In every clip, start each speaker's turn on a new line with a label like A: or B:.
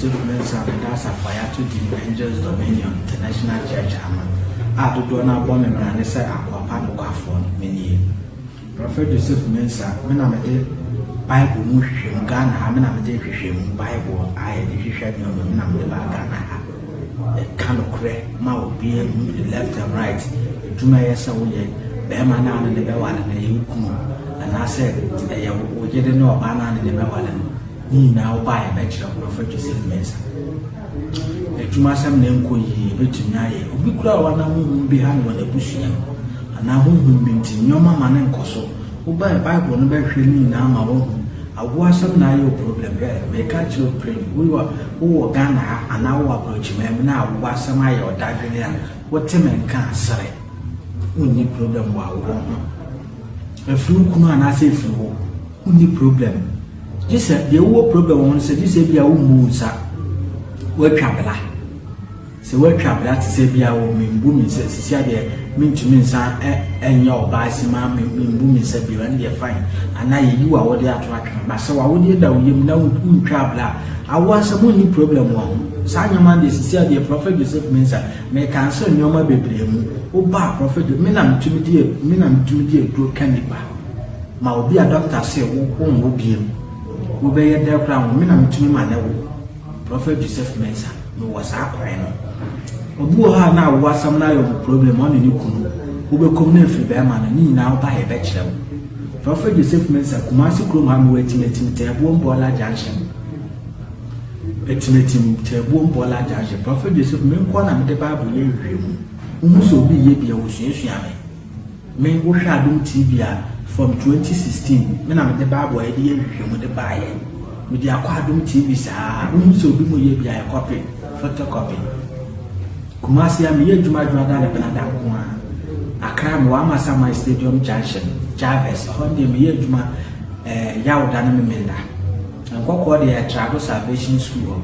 A: Joseph Mu Nsem that's a fire to the Angels Dominion International Church ama do na bo me mra ne say akwapa no kwafo meni Prophet Joseph Mu Nsem me na me de Bible mu hwehwem Ghana ha me na me de hwehwem Bible aye de hwehwem no me na me de ba Ghana ha kind of correct ma obi left and right duma yesa wo ye be ma na ne be wala na ye kunu and I said ye wo je de no ba na ne be wala ni na wo ba ye be kira Prophet Joseph Mu Nsem duma sam na nko yi betumi aye obi kura wa na hu bi ha no na busua na hu bi nti nyoma ma ne nkoso wo ba Bible no be hwe ni na ma wo awu asem na ayo problem we catch you pray we were Ghana and our approach me na awu asem ayo dadwene a wote men kan sere unni problem wa wo afru kunu ana se fru unni problem just the wo problem won say this bia wo mu nsa wo twabela se wo twabela ti se bia wo membu mi se sisia de mintumi nsa enya oba sima membu mi se bia na de fine ana yi wa wo de ato atwa ba se wa wo de da wo yem na wo twabela awa se mo ni problem wa sa nyama de sisia de Prophet Joseph Mu Nsem me cancel nyoma bebre mu wo ba Prophet me na mtumi de dro kaniba ma obi a doctor say wo biem wo be ye de kra wo me na mtumi ma na wo Prophet Joseph Mu Nsem no was akwa no obu ha na wo asam na yo problem on ni kunu wo be kom na free be ma na ni na wo ba ye be kire wo Prophet Joseph Mu Nsem Kumasi krom ha mo wetin te bo mbola junction etimetim te bo mbola junction Prophet Joseph me nko na me de Bible ye hwemu umuso bi ye bia wo suasua me wo hwa Adom TV a from 2016 me na me de Bible ye de hwemu de baaye me de akwa Adom TV sa umuso bi mo ye bia ye copy photocopy Kumasi ya me ye dwuma da le Canada ko a Accra me wa Masama Stadium Junction Jarvis honde me ye dwuma yawda na me menda nkoko de Travel Salvation School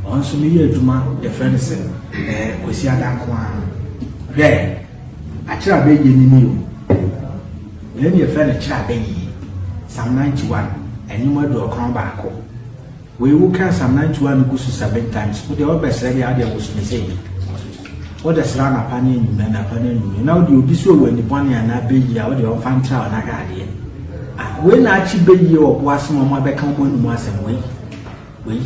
A: on so me ye dwuma the friends Kwesi Adanko hwe akira be ye ni o ye ni friend akira be yi Psalm 91 enimo do okron ba ko we will can Psalm 91 go to 7 times wo de obesere ya de wo so me say what the Srana Pani and Pani now do be so when the Bonnie and I be ya or the Fanta and Agadi. When I actually be you or was my become one was and we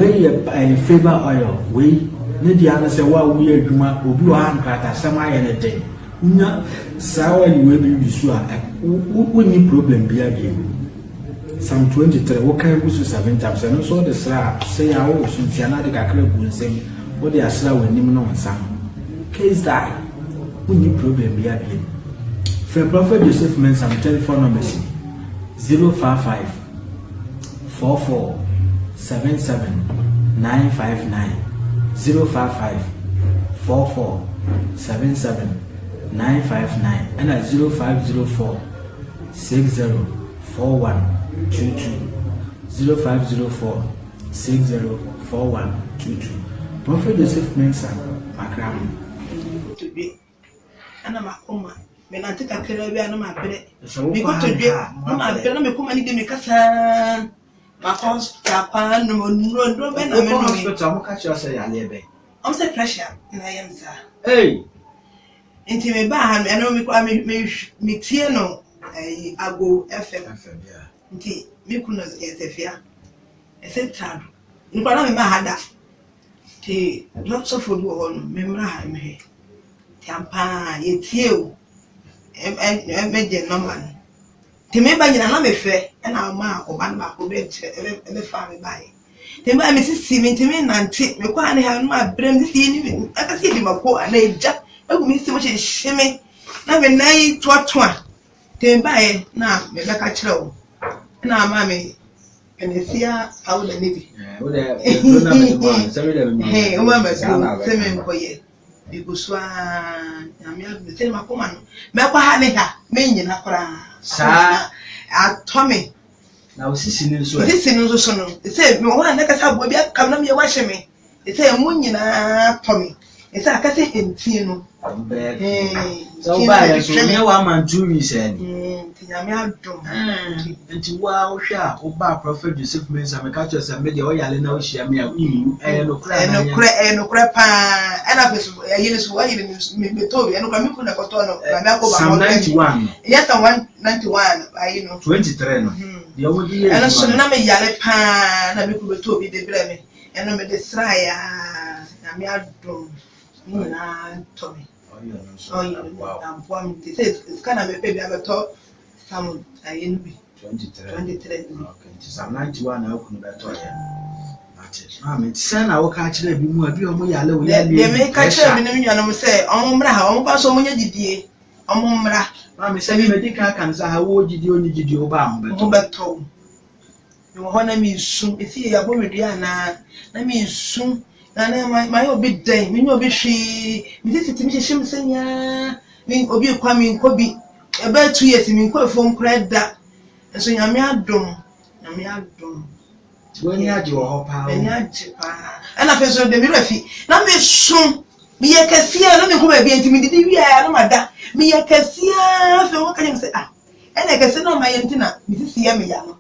A: a favor oil, we need the other say, well, we are Juma, who blew hand cracker, some I and a day. Una sour you will be sure. What need problem be again? Some 23, what can we 7 times? And also the slab say, I was in Tiana de Cacre saying. What they are slow when you know some case die. We need problem be again. For Prophet Joseph Mu Nsem telephone number 055 44 77 959 055 44 77 959 and at 0504 60 41 22 0504 60 41 22. Prophet Joseph Mu Nsem Akram
B: to be ana makoma me na tika kere bi ana ma pere mi ko to be ma pere na me kuma ni de me kasa ma hospital pa no no be na me no
A: hospital mo ka chi say ya lebe
B: am say pressure na yam sa
A: hey
B: enti me ba ha me no me kwa me tie no ago FM
A: yeah
B: enti me kuno esefia esetra ni kwa na me ma hada te lots of food on memra ha me tampa ye tie o me je number te me ba nyina na me fe na ma ko ba na ko be fa me bai te me sisi me te me nante me kwa ne ha no ma brem sisi ni aka si di mako ana eja egu mi si mo hye na me nai toa te me bai na me be ka kire o na ma me Enesia how the navy.
A: Oh, there. Hey,
B: oh, my semen boy. Because I'm the same woman. Mako Haneha, meaning Nakora. Sa at Tommy.
A: Now, sissing so.
B: This is no. They say, no one like us have Bobby come on your washing me. They say, Munina Tommy. It's a case in Tino.
C: So by so you are man 2 weeks and into wow sha oba prophet Joseph Mu Nsem catch us and media oya le na o share me you no cry
B: no cry pa and I was me told and me put a cotton
C: Psalm 91
B: yes 191 you know
C: 23 no the only
B: and so na me yale pa na me ku beto bi de bre me and no me de sraya na me adom ni na to me wow it's kind of a baby abeto some ayin bi 23
C: okay Psalm 91 na okunu beto ya Amen. Send our catcher be more be on my yellow.
B: They make catcher in the minimum say, Omra, Ompaso Munya Didi, Omra. Mammy said, Medica can say, how would you need you obam, but told. You honor me soon. If you are worried, Diana, let me soon. My old big day, me no be she, Mrs. Timishim Senya, mean Obi Kwame Kobe, about 2 years in quite phone cried that. And so Yamia dum.
C: When you had your power,
B: and I feel so the mirafi. Now, me soon, me a cassia, let me go back into me. Did you hear my dad? Me a cassia, for what can you say? And I can say, no, my antenna, Mrs. Yamiano.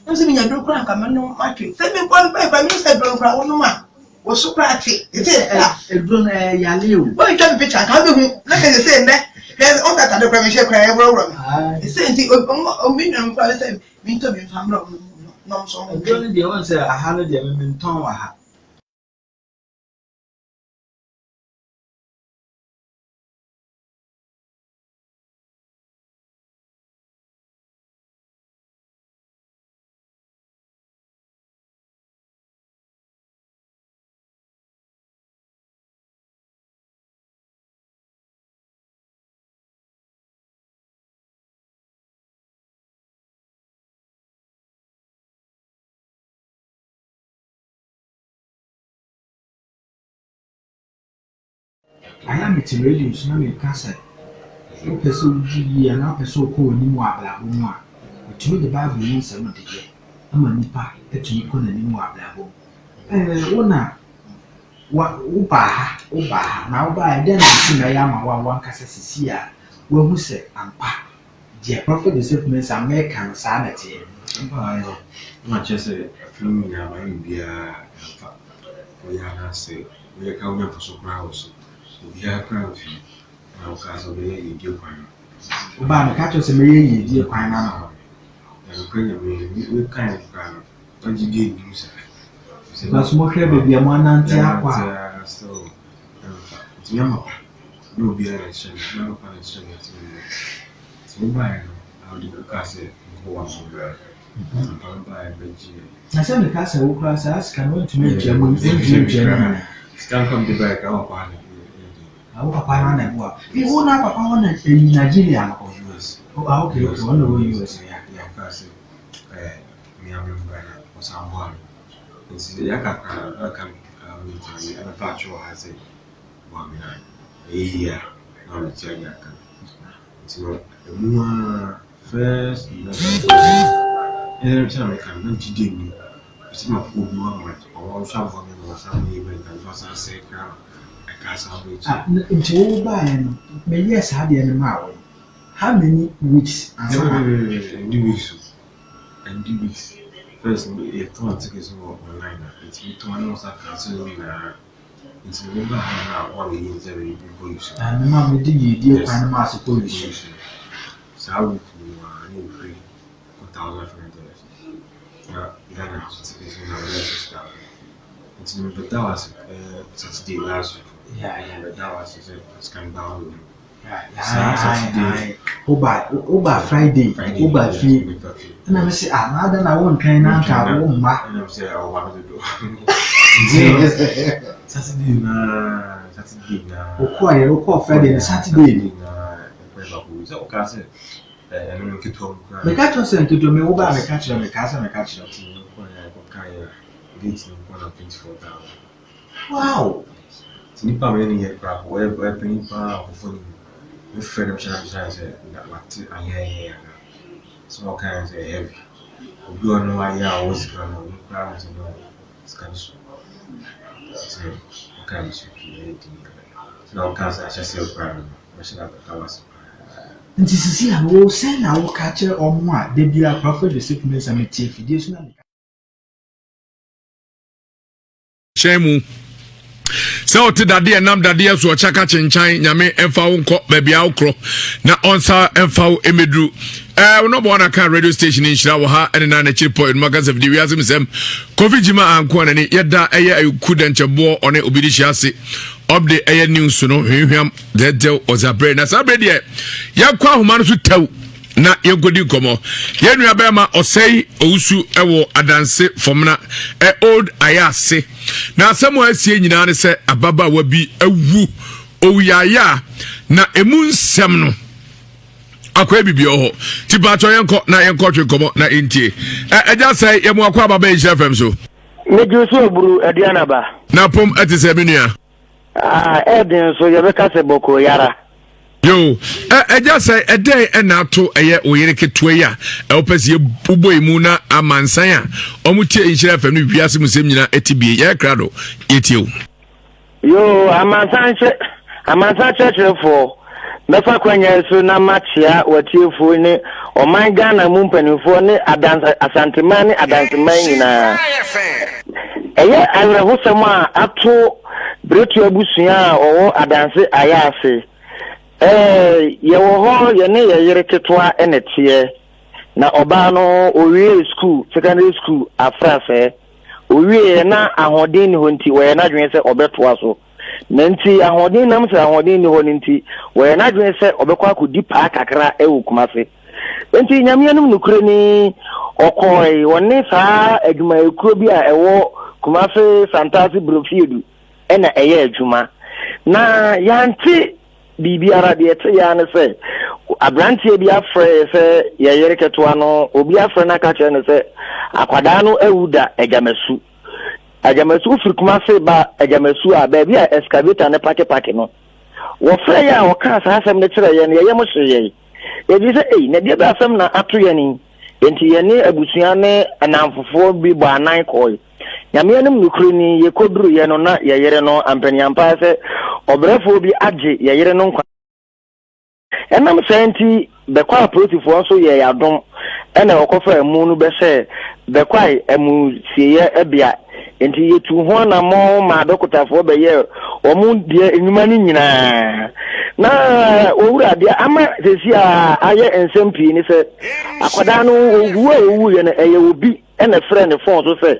B: I'm saying, you don't crack, I'm no matrix. Send me one by Mr. Brown Crown, no man. Was so practic. It's a
C: grown Yalu.
B: Why can't picture? How do you let me say that? There's all that other premiership cry over. It's saying, oh, million probably me to be from no, so
C: only the ones I had them in town. I am a radio, so I'm a castle. No person G and upper so called Nimwabla, but to me the Bible means 70 years. I'm a nipa, that you couldn't Nimwabla. What Uba, now by then I see I am one Cassia, where who said, and pa, dear prophet, the self means American sanity.
D: Not just a few be a we are say, we are coming for so crowds. We are crowd few. Now, Castle Bay, you can.
C: Obama catch us a million dear pine animal.
D: And we kind of crowd. What you did, you said.
C: Because more baby, a man and
D: so, it's Yamapa. No beer exchange, no connection. So, by how do you cast it? Go on, by a big.
C: I said the castle will class us can want to make German.
D: Stand from the back, our partner.
C: Our papa and what? You won't have a power in Nigeria or US. Oh, okay, one of the US.
D: Me, I'm or someone. It's the Yaka can meet and a patch or has it 1 year. Now it's Yaka. It's not the more first. Every time I come, not to do. It's not good moment or someone or some event and was I say, I can't salvage.
C: Into by maybe yes, had the animal. How many weeks?
D: And 2 weeks. And 2 weeks. First, if 2 tickets online, it's 2 hours cancelling. It's remember how 1 year every police.
C: And Mamma did you find a mass of police?
D: So I would free $1,500. Then I was it's but that was Saturday last week. Yeah, but that was it's kind of down.
C: Saturday. Over Friday, over free. And I say, ah, now then I won't train out. I won't mark.
D: And I say, I want to do. Saturday,
C: okay, Friday, Saturday.
D: So, okay, and then get home.
C: The catch was sent to do me over the catch on the castle and the catch. Wow!
D: Nipa many year crap, where penny power of phone. The freedom challenge that what I hear. Small kinds of heavy. We don't know why I was going to crowds and all. It's kind of so. Okay, Now cancer just a problem. I should have was.
C: Nti sisi a wo say na wo ka kire omo a de bia Prophet Joseph Mu Nsem fidie so na
E: Shemu. So to dade enam dade so chaka chinchan nyame emfa wo nkọ babia wokro na onsa emfa wo emedru we no bona kan radio station in Nhyira wo ha ene na na chiri point magazine of the Ewiase Mu Nsem covid jima anko na ni yeda eye ayukuda nchebo one obidi hyiase update eye news no hwehwam dedel ozabre na sabre de yakwa homa no so taw na yegodi komo yenu abema osei owusu ewo adanse fomna old ayase na asemo asie nyina ne se ababa wabi awu owuyaya na emu nsem no akwa bibi oho tibacho yenko na yenko twenkomo na entie eja sai yemu akwa baba Nhyira FM so
F: mejusu oburu aduana ba
E: na pom atise menua
F: eden so yebeka se boko yara
E: yo eja say ede na to eye oyere keto ya opese bubo emu na amansan a omutie Nhyira FM no Ewiase Mu Nsem nyina etibie ye krado etio
F: yo amansan church for mefa kwanya so na machia watiefo ne oman Ghana mu mpanifo ne asanteman ne adanseman nyina eye alrehosam a ato bretu abusua owo adanse ayase yewo ye ne yere ketwa enetie na oba no owie school secondary school afrafe owie na ahodin ni honti we na dwen se obetoa so nanti ahodin nam se ahodin ni honinti we na dwen se obekwa akodi pa kakra ewukumase enti nyamianum nukure ni okoi woni saa adwuma ekuro bi a ewo kumase santasi brofiedu ena eye adwuma na yanti bibiara de ete ya ne se abrantie bi afre se ye yere keto ano obi afre na ka kire ne se akwada no ewuda agamasu firikuma se ba agamasu a ba bi a excavator ne pake no wo fre ya wo ka sa asem ne kire ye ne ye mo hye ye bi se na de ba asem na ato ye ni enti ye ne abusua ne anamfofo bi bo anan koi nyame anim nukuri ni ye koduru ye no na ye yere no ampani ampa se obrefo bi age ye yere no nkwa enam senti bekwa protifo so ye yadom ena okofa emu no be se bekwa emu sieye ebia enti yetu ho na mo ma dokotafo be ye omu die enyuma ni nyina na owura dia ama sesi a aye ensempi ni se akwada no owu ye na eye obi ena frɛ ne phone so se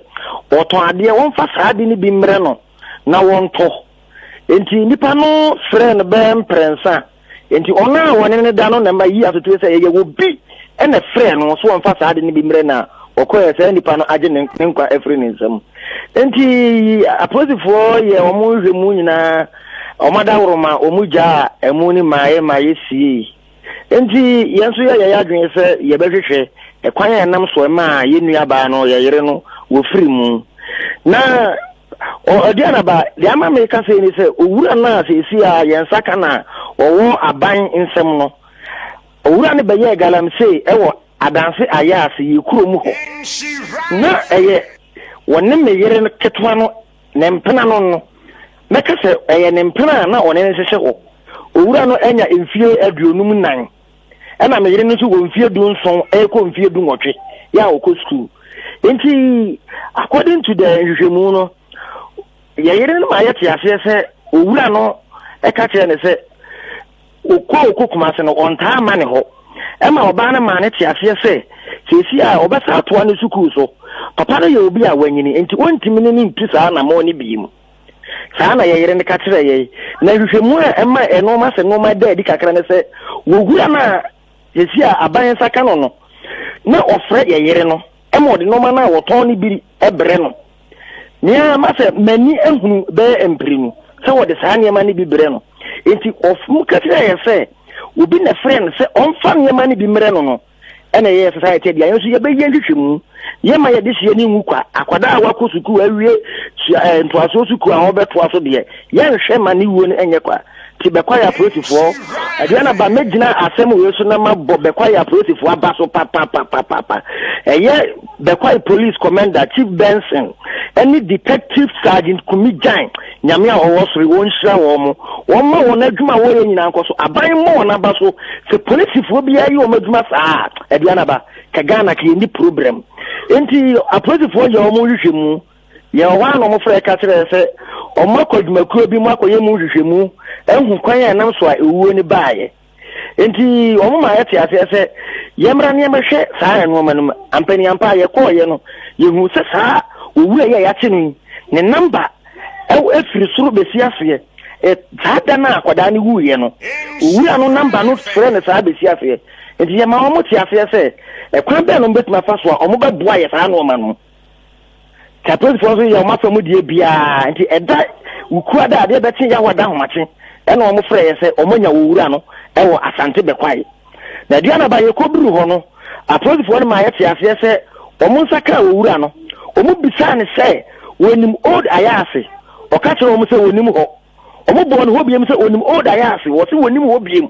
F: oton ade won fa saade ni bi mre no na won to enti nipa no frɛ ne bem prensa enti ona woni ne da no na ma yi atoto se eye obi ena frɛ no so won fa saade ni bi mre na okoye se nipa no age ne nkwa efre ne nsam enti aposifo ye omu hwemu nyina omadawroma omuja emu ni maye sie enti yenso ye yadwen se ye behwehwe ekwan ya nam so ma ye nuaba no ye yere no wo firi mu na odiana ba de ama me ka se ni se owura na se si a yensa kana owo aban nsem no owura ne beye galamse ewo adanse ayase ye kuro mu ho na eye wonne me yere ketwa no ne mpena no meka se eye ne mpena na one ne hye ho owura no enya mfie aduonum nan ena me yere no so wo mfie du nson ko mfie du nwotwe ya okọ school enti according to the hwehwemu no ye yere no ma yete ase se owura no eka kire ne se okọ kumase no onta ma ne ho ema oba na ma ne te ase se sesi a obesa atoa ne school so papa no ye obi a wanyini enti ontimi ne ntu saa na mo ne bi mu saa na ye yere ne ka kire ye na hwehwemu a ema eno ma se no ma da di kakra ne se wogura na sesi a aban saka no na ofre ye yere no ema odi no ma na woton ne biri ebre no nia ma se mani ehunu be emprinu se wo de saa ne ma ne bi bre no enti ofmu ka kire ye se obi na friend se onfa ne ma ne bi mre no ena ye society dia yenso ye be ye hwehwemu ye ma ye de hye ni nwukwa akwada a wako suku awie ntoaso suku a wo beto aso de ye nhwe ma ne wuo ne enye kwa ti be kwa ya protifo Adriana ba mejina asem we so na mabọ bekwa ya police fo aba so papa eye bekwa police commander Chief Benson any detective sergeant Kumijan nyame a owosori won hira wo ma won adwuma wo ye nyina nkoso aban mo won aba so se police fo bia yi wo madwuma saa Adriana ba ka Ghana ka ni problem enti a police fo ye wo mo hwehwemu ye wa no mo fra ka kire se o makwadwuma kuo bi mo akoye mo hwehwemu enhu kwan ya nam so a ewuo ni baaye enti o mo ma yete ase yemra ne yemhwe saa no manum ampani ampa ye koye no yehu se saa owura ye ya chinu ne number efiri suru besi ase tada na akwada ni wuye no owura no number no frɛ ne saa besi ase enti ye ma o mo ti ase se kwan be no betima fa so a o mo be boa ye saa no manum kapel fonso ye o ma fa mu die bia enti eda ukua da ade beti ya wada homache ena o mo frɛ ye se o monya owura no ewo asante bekwai na dia na ba ye koduru ho no apolifo no ma ye te ase se o mo nsaka owura no o mo bisa ne se wonim old ayase o ka kire o mo se wonim ho o mo bo no ho biem se wonim old ayase wo se wonim ho biem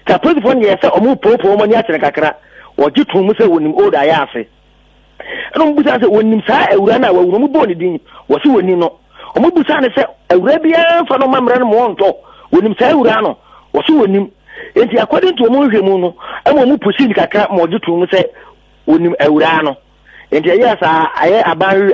F: ka apolifo no ye se o mo popo mo ni akyere kakra wo gitu mo se wonim old ayase eno mo bisa se wonim saa ewura na wo mo bo ne din wo se wonim no o mo bisa ne se ewura bia fa no mamre no mo nto wonim saa ewura no wo se wonim enti according to mo hwemu no emo mo pusi ni kakra mo gitu mo se wonim ewura no enti yes aye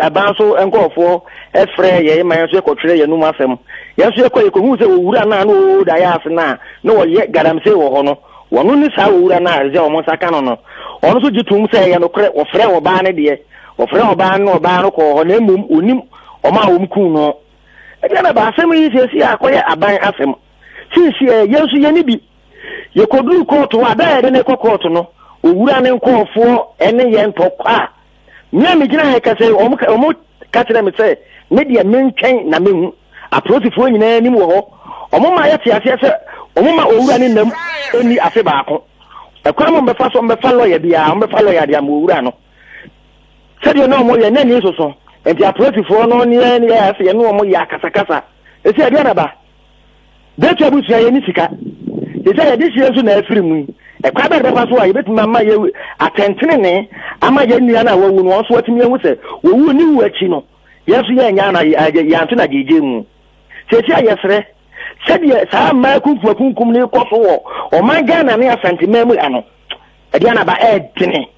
F: aban so enkofo efre ye man so ekotwere ye num asem yeso ekoye ko hu se owura na no da ya ase na no ye garamse wo ho no wono ni sa owura na ze o mo saka no no ono so gitu mo se ye no kre wo fre wo ba ne de wo fre wo ba no ko ho na emum onim o ma wo mku no e na ba asem yi se si akoye aban asem si yeso ye ni bi ye koduru court wa da ye ne court no owura ne nkofo ene ye ntokwa nya me gina he ka se o mo ka tire me se me dia mentwen na mehu aprosifo nyina ni mo ho o mo ma ya te ase se o mo ma owura ne nam eni afe baako e kwa mo befa so befa lawyer bia mo befa lawyer dia mo owura no se de no mo ye na ni so enti aprosifo no ni ya afe ye no mo ya kasakasa e se dia na ba detu abusu ya ni sika e se ya de sie so na afiri mu e kwa be befa so a ye betima ma ye atentene ne ama ye nua na wawu no so watimi ehu se wowu ni wu achi no yesu ye nya na ya nto na geje mu sesi ayesre sede sa ma kunkum ni koso wo o man Ghana na asante memu ano e dia na ba edene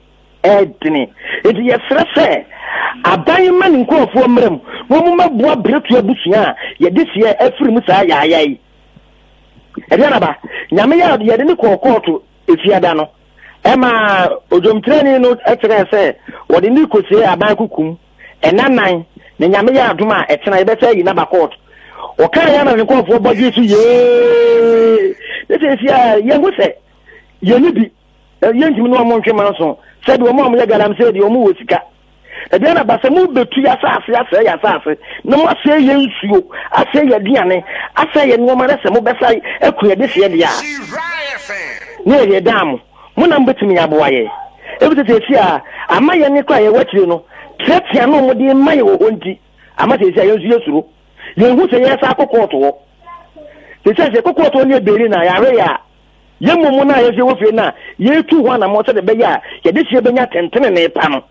F: enti yesre se aban man nkofo mrem wo mu maboa bretu abusua ye de sie afiri mu sa yaayai e dia na ba nyame ya de ni kokoto efiada no ema ojom training no etere se wodi ni kosie aban kukum enanan ne nyame ya adoma etena ye beta yi na ba court o kan ya na nkofo boje su ye this ya ye go se ye ni bi ye ntimi no mo ntwe manso se de o mo ye garam se de o mo wosika e de na ba se mu betu ya saase ya saase no mo se ye nsuo ase ye duane ase ye no mo rese mo besa ekuye de se ye dia ne ye dam muna mbetimi yaboaye ebute se a amaye ne kwa ye watire no tretia no mo de maye wo honti amate se ayensu yesuro yenhu se yesa akokoto wo se kokoto ne beri na yare ya yemumu na yese wo fe na yetu ho na mo se de be ya ye de se benya tentene ne pa no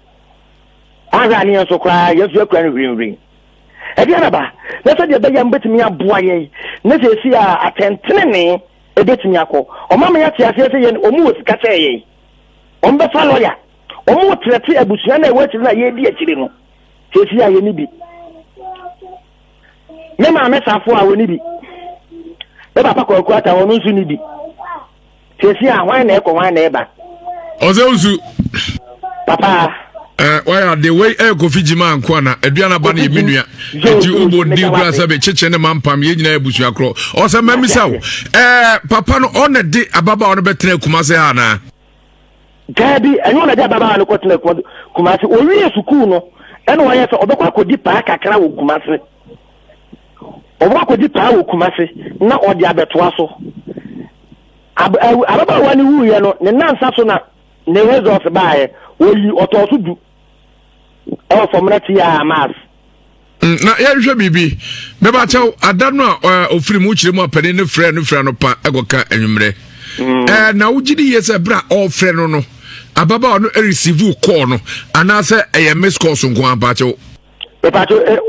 F: ara ni enso kwa yesu akwa no hwinhwin e bia na ba na se de be ya mbetimi aboaye na se si a atentene ne ebetimi akọ o mama ya ti ase se ye o mu osika che ye o mbe fa lawyer o mu trete abusua na ewatiri na ye di akiri no se si a ye ni bi me ma mesafo a woni bi e papa ko ata wonu nsu ni bi se si a hwan na hwan na eba
E: ozensu
F: papa
E: why the way Kofi Jima anko na aduana ba na yeminua enti ubo ndi kura sabe cheche ne mampam ye nyina ebusu akro o se mamisa wo papa no on de ababa on betre kumase ha na
F: gabi enyo na de ababa no kotena kumase o wi sukuu no ene wo ye se obekwa akodi pa kakra wo kumase obekwa akodi pa wo kumase na odi abetoa so ababa wani wu ye no ne nansa so na ne results baaye oyi otoso du e fomrati ya mas
E: na ya hwe bibi me ba chew adano ofiri mu chire mu apani ne frɛ no pa egoka anwumre na wogidi yes bra all friend no ababa no receive call no anase e miss call so nko ampacho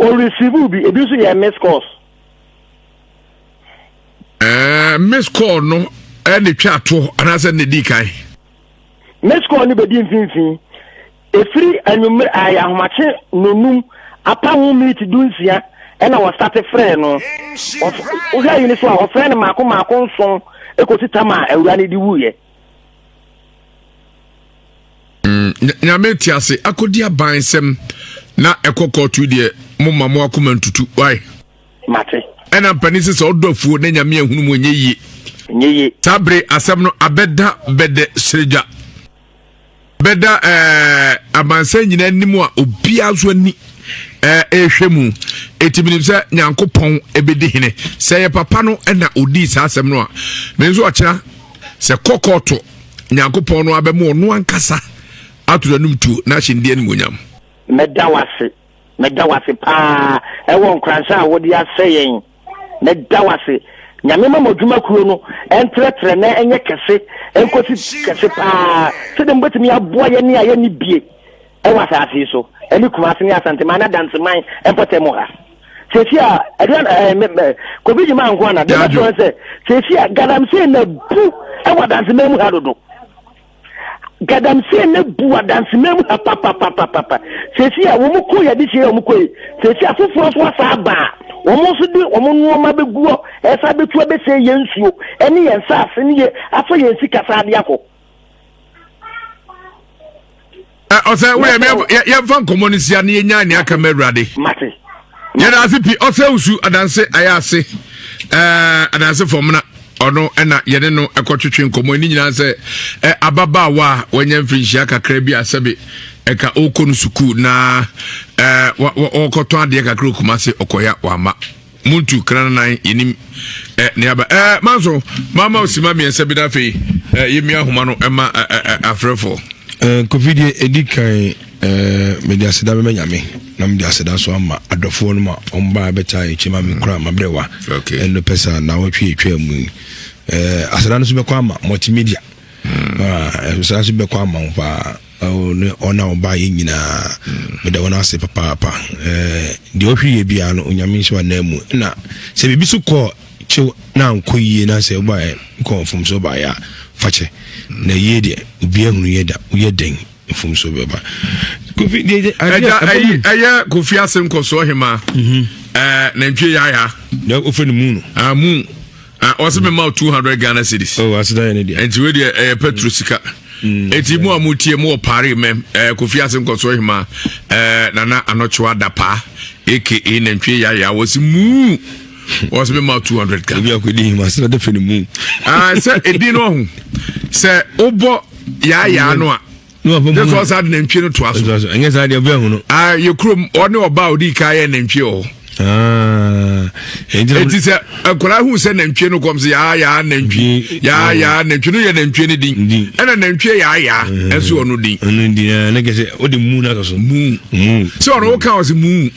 F: o receive bi ebi so ye miss calls
E: miss call no any twa to anase ne di kai
F: miss call ni be di mfinfin e free anumre ayahomache nonum apamu meet dunsia ena wa start friend no o ga yini so a friend mako nson ekotita ma awura ne di wuye
E: nyame tiase akodi abansem na ekokotu de mumma mo akoma ntutu why
F: mate
E: ena panisi so odofuo na nyame ehunu mo nyeye tabre asem no abeda bede sreja beda abansem nyina nimu a obia so ani ehwemu etibinim se nyankopon ebedi hene se ye papa no na odi sa asem no a menzo akira se kokoto nyankopon no abemu ono ankasa atudanum tu na hyendie ni monyam medawase pa ewo nkransa a wodi aseyen medawase nyame ma moduma kuro no entretre na enye kese enkosi kese pa se dem betimi aboa ye ni aye ni bie ewo asase so eni kuma se ni asante mana dance man empotemo ha sesia covid man ko na de so se sesia gadamse na bu ewo dance memu ha dodo gadamse na bu dance memu ha papa sesia wo mu ko ya di se wo mu ko sesia foforo so asaba wo mu so di wo mu no ma beguo esa betu be se yensuo eni yensa ase ni ye afa yensi kasa de akọ ose we ye fan community na nya ne aka mawrade
F: mate
E: ye da asipi ose usu adanse ayase adanse fomna ono ena ye no ekotwetwe nkomo ni nyina se ababa wa wanya mfinhia kakra bi asebe eka okonu suku na okoto ade kakra kumase okoya wama muntu kranan yenim ne aba manzo mama osima mi ense bi da fe yemi ahoma no ema afrefo
C: covid edikan media seda be nyame na media seda so ama adofo no ma omba beta echima me kura mabrewa eno pesa na wotwe etwa mu aseda no so be kwa ama multimedia aseda so be kwa ama pa ona oba yina meda wona ase papa de ohwie bia no onyame nso na mu na se bibi so ko chew na nkoyie na se oba confirm so ba ya fache na yede obi ahunu yeda uyeden mfum so beba kofi de
E: aya kofi asem ko so hema na ntwe ya
C: na ofenu mu no
E: mu also me ma 200 Ghana cedis
C: asida ya ne dia
E: enti we de petrosika enti mu amutie mu opare mem kofi asem ko so hema na anochwa dapa aka na ntwe ya wasi mu was me ma 200 Ghana
C: obi akodi hima asida de fenu mu
E: se edi no hu se obo ya no a this was had nantwie no to aso
C: enye sa de obi ahu no
E: ye krom one oba odi ka ye nantwie o enti se akora hu se nantwie no kom se ya nantwie ya nantwie no ye nantwie ne din ena nantwie ya enso ono din
C: na ke se odi mu na so mu
E: so ono ka o se mu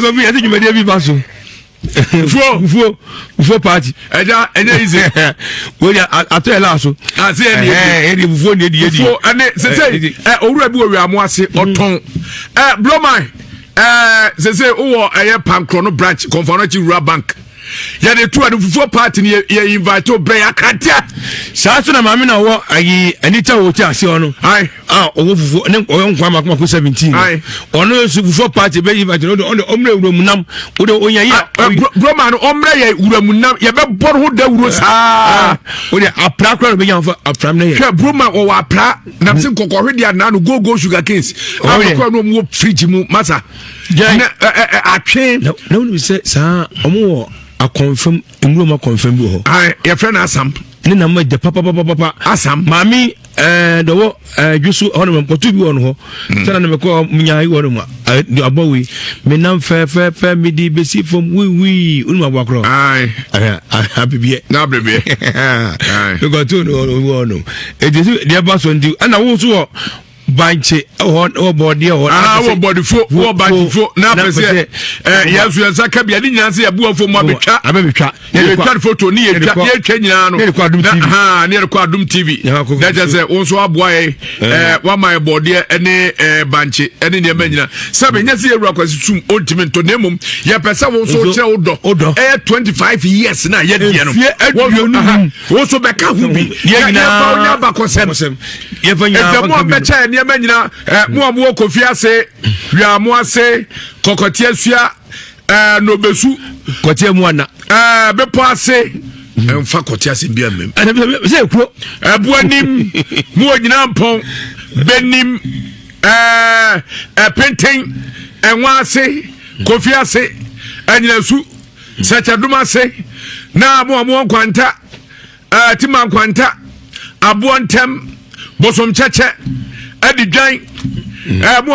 C: so bi ati nyumadi bi baso Fo party.
E: Eja easy.
C: We ato ela so.
E: Ase eni
C: fo ne di.
E: Fo ane se owura bi owi amo ase oton. Blomai. Se wo pankro no branch Conference Rural Bank. Ya de two and fo party ni ye invite o bre akatia.
C: Sa so na mama na wo ayi anita wo ti ase ono.
E: Ai.
C: Owo fufu ne oyo nkwa makoma ko 17.
E: Ai.
C: Ono so fufu party be invite no omre uromunam wo de onya
E: Broma no omre ye uromunam ye be bor ho da uro sa.
C: Wo de apra kra be yan fa apram na ye.
E: Hwe broma wo apra na se kokko hwede na no go sugar canes. Akokko no mu fridge mu masa. Na atwe.
C: No no say sa omo a confirm imroma confirm bo ho
E: your friend Asam
C: ni na ma de papa
E: Asam
C: mami do wo jusu hono mpotu bi won ho tana na me ko munya yi won ma abowi me nam fe mi di besi fom wi unu ma bwakro
E: ai
C: happy bi
E: na bebe
C: ai go to no e de ba so ndi ana wo so banche o body o
E: body fo o banche fo na pese yesu yansa ka bia ni nyina se yabu afo mo abetwa abetwa photo ni yetwa nyina no ne rekɔ adum tv na just say wonso aboa wa my body ene banche ene ne manyina sabe nya se yewura kwasi tum ultimate to nemum ye pese wonso kyerɛ odo 25 years na ye die no wonso beka hu bi ye nyina fa onya bakosem ye fa nya manyina mo kofi ase wiamo ase kokotia sua no besu
C: kotia mu ana
E: bepo ase mfa kotia ase bia mem
C: se kuro
E: abuanim mo nyina mpon benim penten enwa ase kofi ase anyina su sachaduma ase na mo kwanta tima kwanta abuontem bosom cheche adi dwan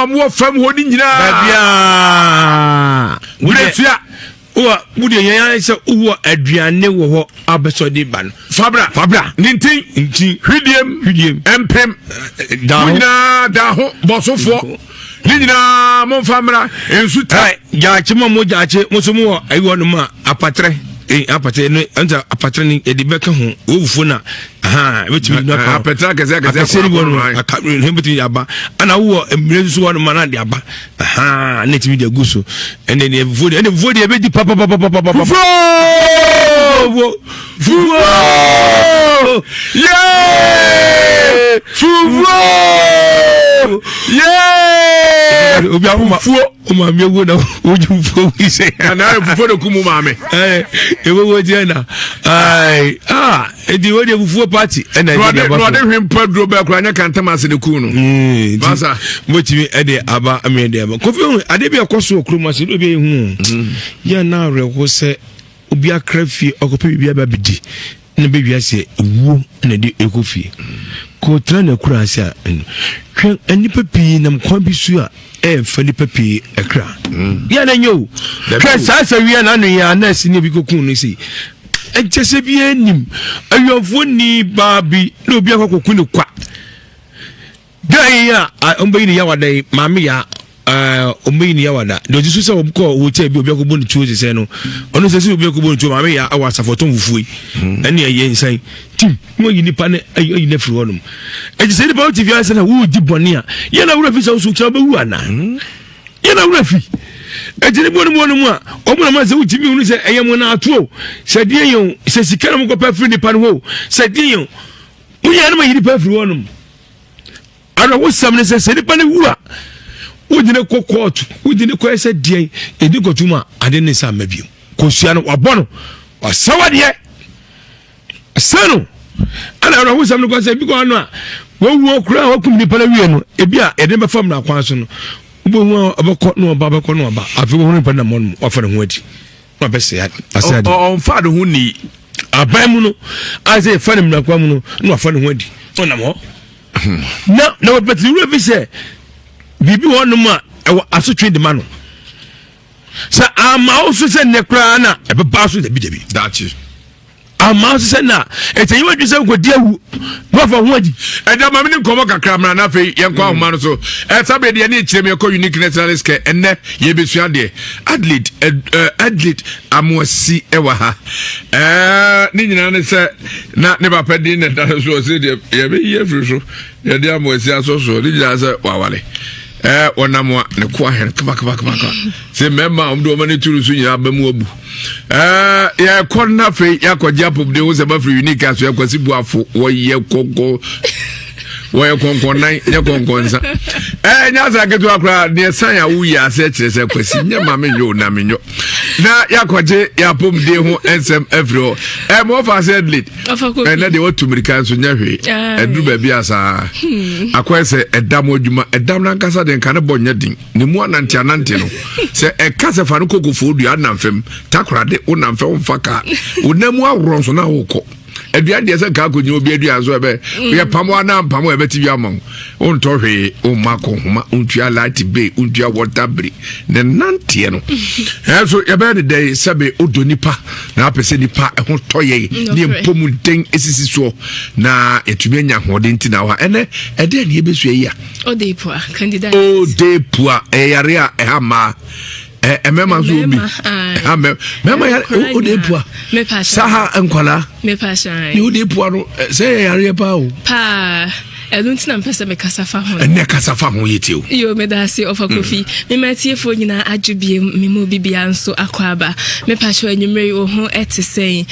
E: mo fam ho ni nyina
C: bia wudi yan se wo aduane wo ho abesodi ban fabra nintin hwidiem empem da ho bosofo ni nyina mo famra ensu tai jaache mo jaache mo so mo ayi no ma apatre apatre no anta apatre ni edibeka ho owufo na betimi no ka
E: apatra keze
C: hembeti aba ana wo emire so wo no ma na de aba netimi de guso ene ne vodi e be di papa yeah obi ahoma o ma mi ego na oju fo wi se
E: na fufo de kumu ma me
C: ewo je na edi wo de fufo party na
E: no de hwem padro ba kura nya kanta ma se de ku no basa
C: motimi ede aba ame de aba kofi ade bi akoso okroma se obi ehu ya na rewo se obi akrafi okope bi aba bidi na be wiase ewu na de ekofi ko trana kura ase hwen anipa pi nam kwa bi su a fani papi ekra ya na nyo ka sa wi na no ya na si ne bi kokun ni si enchese bi enim ayofo ni babi na obi akokun ni kwa dan ya ombayi ni ya wadai mami ya ombayi ni ya wada do jisu se obko wo che bi obi akobo ni tuo se no ono se si obi akobo ni tuo mami ya awasa foton fufuyi ene ye nsan tim mo yi nipa ne ayi na firi wonum ejise ni ba o tv ase na wo di bone a ye na wura fi so so kira ba wu ana ye na wura fi ejini bone mo no mu a omo na ma se utimi unu se eyemo na ato se die yon se sikara mo ko pa firi nipa no ho se die yon wo ye na ma yi nipa firi wonum ara wo sam ne se nipa ne wu a wo dine ko court wo dine ko ese die edi ko tuma ade ne sa mabiem ko sua no wabono wasawa de sano ana ro husam no ko se bi ko no a wo kura wo kum ni pala wie no ebi a ede be fam na kwan so no bo hu obekọ no ba bekọ no ba afi wo hu pa na mon wa fa ne ho adi no be se ade
E: on fa de hu ni
C: abai mu no a se fa ne na kwa mu no no wa fa ne ho adi ona mo na wo betri wo bi se bibi wo no ma asotwe de ma no sa ama o so se ne kura na e be ba so de bi
E: dachi
C: ama se na eteyi wadwe se ko diawu no fa ho adi
E: eda ma me nkomo kakra mra na fe yenko ahoma no so sabe de ne kire me ko uniqueness risk enne ye besua de Adelaide amosi ewa ha ni nyina ne se na ne papa din ne da so se de ye be ye firi so ye de amosi aso so ni nyina se wawale onamwa ne ko ahen kaba se memma omdo mani turu so nyina ba mu abu ya konna fe ya ko japop de wo se ba free unique aso ya kwasi buafo wo ye konko nan ya konkonsa nya za ketu akra ne san ya wu ya se kire se kwasi nya ma menyo na menyo na ya koje ya pom de ho nsem every mo fa said lead na de what American so nya hwe eduru ba bia sa akwese edam odwuma edam na nkasa de nka ne bonya din ne mu anante no se ekase fa no kokofo du anamfem takrade unamfem faka unamu awron so na woko aduan de se ka ko nyi obi aduan so be ye pamo na pamo e beti bi amon on to hwe o mako homa untua light bay untua water bay ne nantie no so ye be de sebe odonipa na apese nipa ho toye ne mpomu den esisi so na etumi anya hode ntina wa ene ede ne ebesu ya
G: Odepua candidate
E: Odepua eyarea ehama emema zo bi mema ya Odepua saha enkwala
G: me passion
E: ni Odepua no say eyarea pa o
G: pa eluntina mpesa me kasafa ho
E: ene kasafa ho yetio
G: yo me da se ofa kofi me matie fo nyina adwubie me mo bibia nso akwaba me passion anwumre wo ho etesen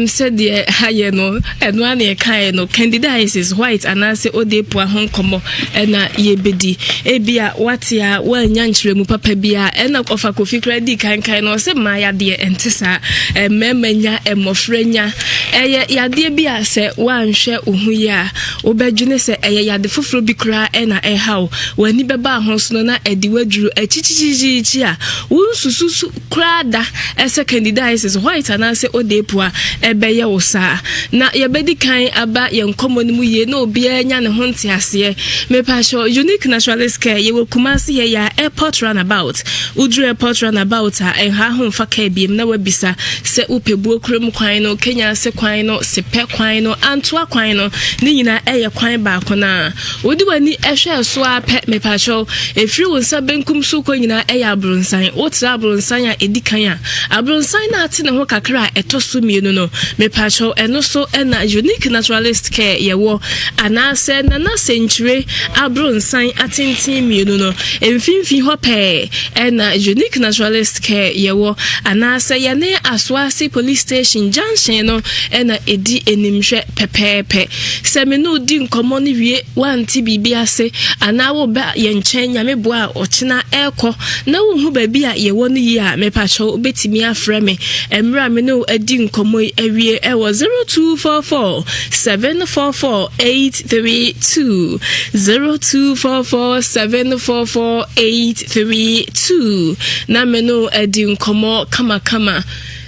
G: said the haye no eno an e kan no candidate is white and I say Odepua ho nkomo na yebedi ebia watia wanya nkyere mu papa bia ena ofa kofi kredi kan no se ma ya de entesa memanya emofrenya eye yade bia se wanhwe ohu ya obedwune se eye yade foforo bi kra na ehaw wani beba ho so na edi waduru achichichichi a wunsususu kra da ese candidate is white and I say Odepua ebeye wosa na yebedi kan aba yenkomo ni mu ye na obi anya ne ho ntiase me pa sure unique naturalist care ye Kumasi here ya airport runabout udru airport runabout a enha ho mfa ka biem na wabisa se upebu okrem kwan no Kenya se kwan no sepe kwan no antoa kwan no ni nyina eye kwan ba ko na odi wani ehwe so ape me pa sure efiri wonsa benkum so ko nyina eye abronsan wotra abronsan a edikan a abronsan na ate ne ho kakra etoso mienu no me pa sure eno so na unique naturalist care ye wo anase na century abronsan atintin mienu no emfinfi hope na unique naturalist care ye wo anase ye ne Aswasi police station junction no na edi enimhwe pepepe se me no di nkomo ni wie wanti bibia se ana wo ba ye nchen nyame boa ochina eko na wo hu ba bia ye wo no yi a me pacho betimi afre me emra me no adi nkomo awie e wo 0244 744 832 0244 744 832 na me no adi nkomo kama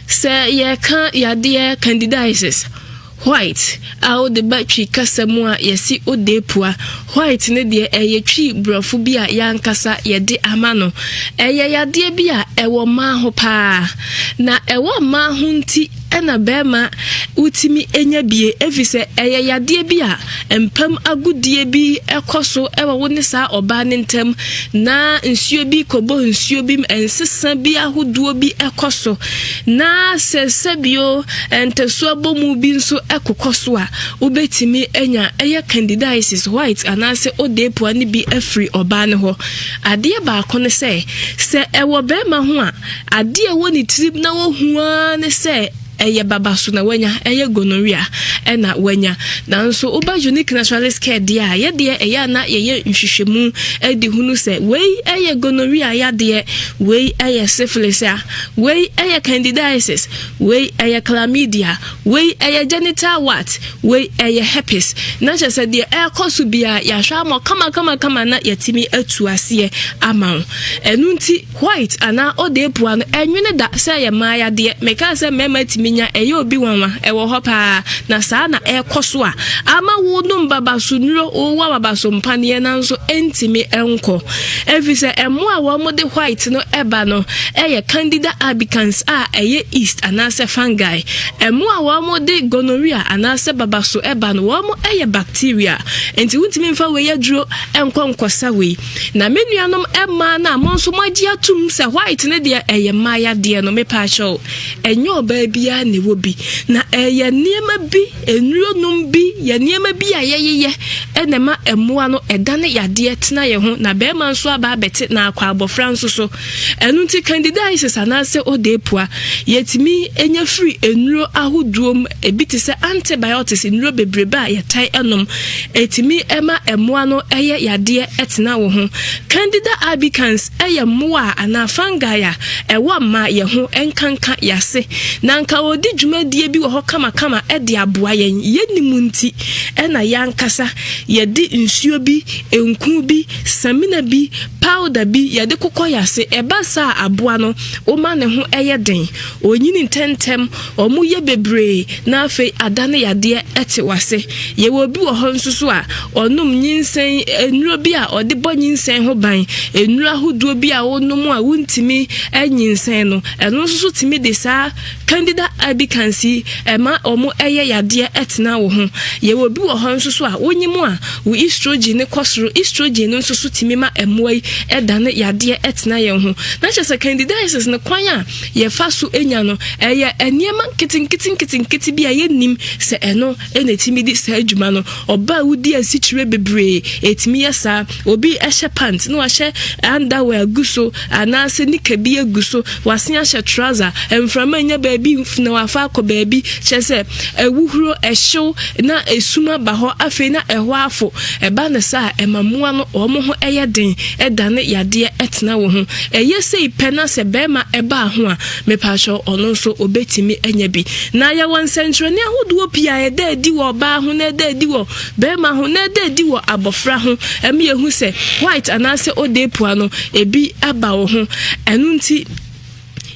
G: se ye kan yade candidates white au de battery kasamua yesi Odepua white ne de eyetwi brofo bi a yankasa yede amano yade bi a ewo ma ho pa na ewo ma ho nti ena bema utimi enya bie efise yade bi a empam agudie bi ekoso ewo woni sa oba ne ntem na nsuo bi kobo nsuo bi ensesa bi ahoduo bi ekoso na sesebio enteso abomu bi nso ekokoso a ubetimi enya candidates is white anase Odepua ni bi afri oba ne ho ade ba ko ne se ewo bema ho a ade woni trip na wo huan ne se eye babasu na wanya eye gonorrhea na wanya nanso oba unique naturalist care dia ye de eye na ye nhwehwemu edi hunu se wei eye gonorrhea ya de wei eye syphilis a wei eye candidiasis wei eye chlamydia wei eye genital wart wei eye herpes na chese de ekosu bia ya hwa mo kama na yatimi atuase ama enunti white ana Odepua no enwene da se ye ma ya de meka se mema timi nya eyo obi wanwa ewo hopa na saa na ekoso a ama wo no mbabaso nuro o wa babaso mpane na nso entimi enko efise emo a wo mo de white no eba no eye candida albicans a eye east anase fungi emo a wo mo de gonorrhea anase babaso eba no wo mo eye bacteria enti wuntimi mfa we yaduro enkonkosa we na menuanom ema na monso maji atum se white ne de eye maya de no me pa show enyo ba bia ne wobi na eye niema bi enuro num bi ye niema bi ayeye enema emoa no edane yade tena ye ho na be man so aba bete na akwa abofra nso so enunti candidates anase Odepua yetimi enya free enuro ahoduom ebiti se antibiotics enuro bebreba ye tai enom etimi ema emoa no eye yade etena wo ho candida albicans eye moa ana fungi a ewa ma ye ho enkanka yase na nka odi dwumadie bi wo ho kama e de aboa yeni munti e na yankasa ye di nsuo bi enku bi samina bi powder bi ye de kokoyase e ba sa aboa no o ma ne ho eye den onyini tentem omu ye bebre na afi adane yade ete wase ye wo bi wo ho nsusu a onum nyinsen enuro bi a ode bo nyinsen ho ban enura hoduo bi a onum a wuntimi enyinsen no eno nsusu timi de sa candida abikansi ema omu eye yade etena wo ho ye wo bi wo ho nsusu a onyimu a wo estrogen ne kosoro estrogen no nsusu timi ma emoi edane yade etena ye ho na chese candidiasis ne kwan a ye fa so enya no eye eniema kitin bi a ye nim se eno enetimi di sa adwuma no oba wudi asikyire bebre etimi yesa obi ehye pant no ahye underwear guso anase nika bi aguso wasen ahye trouser emframa nya baabi na wafa akọ baabi chese ewuhuro ehyew na esuma ba ho afi na ehwo afo eba ne sa emamua no omo ho eye den edane yade etena wo ho eye sei pena se bema eba ho a mepasho ono so obetimi enya bi na ya won central ne ahodo pia eda di wo ba ho na eda di wo bema ho na eda di wo abofra ho emi ehu se white anase odepua no ebi aba wo ho enu nti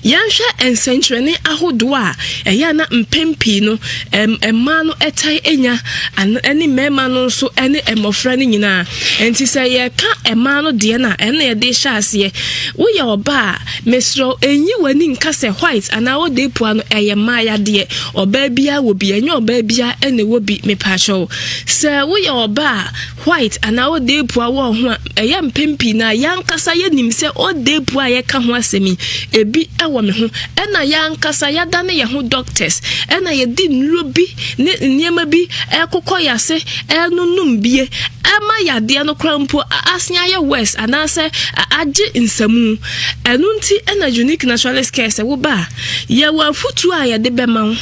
G: yansha ensentrene ahodo a eya na mpempi no emma no etai enya ani mema no so ene emofra ni nyina enti se ye ka emma no de na ene ye de hya ase wo ye oba mesro enyi wani nka se white ana wo de pua no eye ma ya de oba bia wo bia nya oba bia ene wo bi mepacho se wo ye oba white ana wo de pua wo ho eye mpempi na yankasa ye nim se o de pua ye ka ho asemi ebi me ho ena ya nkasa ya dane ye ho doctors ena ye di nro bi ne niema bi ekokoyase enunum bie ama ya de no krampo asnya ye west anase age nsamu enunti ena unique naturalist care se wo ba ye wa futu a ye de bema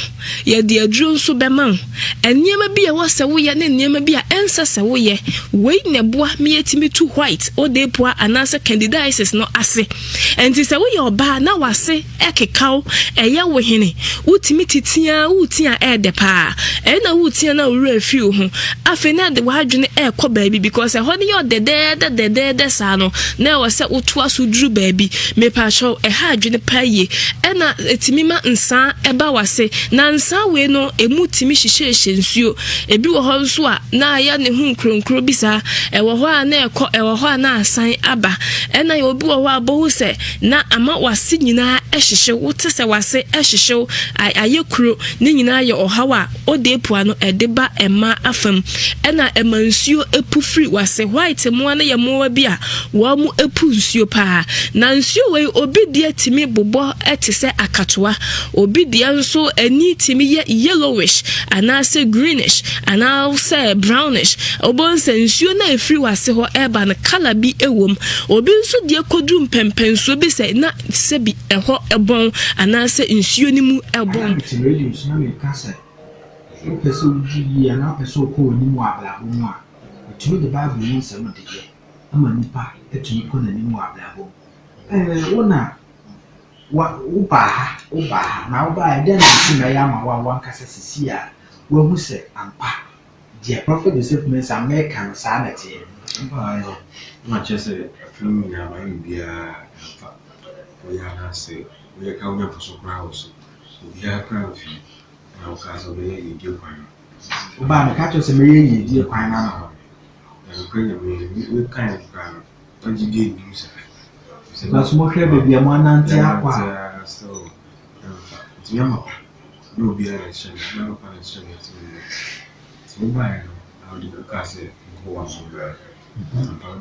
G: ye de aduro nso bema eniema bi ye wo se wo ye ne niema bi a ensa se wo ye we ne boa me yetimi to white o de poa anase candidiasis no ase enti se wo ye oba na wase ekekao eye wo hene utimi titia utia edepa na utia na ure afiu ho afi na de wadwene ekọ baabi because ehode yo de sa no na wo se utua so duru baabi mepa show ha adwene paye na etimima nsa eba wase na nsa we no emutimi hihye nsuo ebi wo ho nso a na ya ne hu nkronkro bisa ewo ho a na ekọ ewo ho a na asan aba na yo obi wo ho abo se na ama wase nyina ehihye wote se wase ehihye ayekuro ne nyina ye ohawa odepua no edeba ema afam na emansuo epu free wase white mo na ye mo bi a wo mu epu nsuo pa na nsuo we obi de atimi bobo etise akatoa obi de nso ani timi ye yellowish anase greenish anase brownish obonse nsuo na efri wase ho eba na color bi ewom obi nso de kodu mpempensuo bi se na se bi eho ebon anase nsuo ni mu ebon
A: o pese uji ya na pese ko ni mu ablabo mu a tumi de bible ni nsem de ye ama nipa etumi ko na ni mu ablabo wona wa uba na uba de na si na ya ma wa nkasa sisi a wa hu se ampa je prophet Joseph Mu Nsem American sa na tie
D: mba yo ma chese film ya ma bia fa o ya na se we ka o me for so crowds o ya crowd fi na o ka so be ye di kwan
A: uba me ka cho se me ye di kwan na na
D: ko ya we kan kwan o ji di ni se
A: because mo hwe bebia mo anante akwa
D: so ti ya ma no bia na she na pa na she so ba no how do you ka se ko wa so ba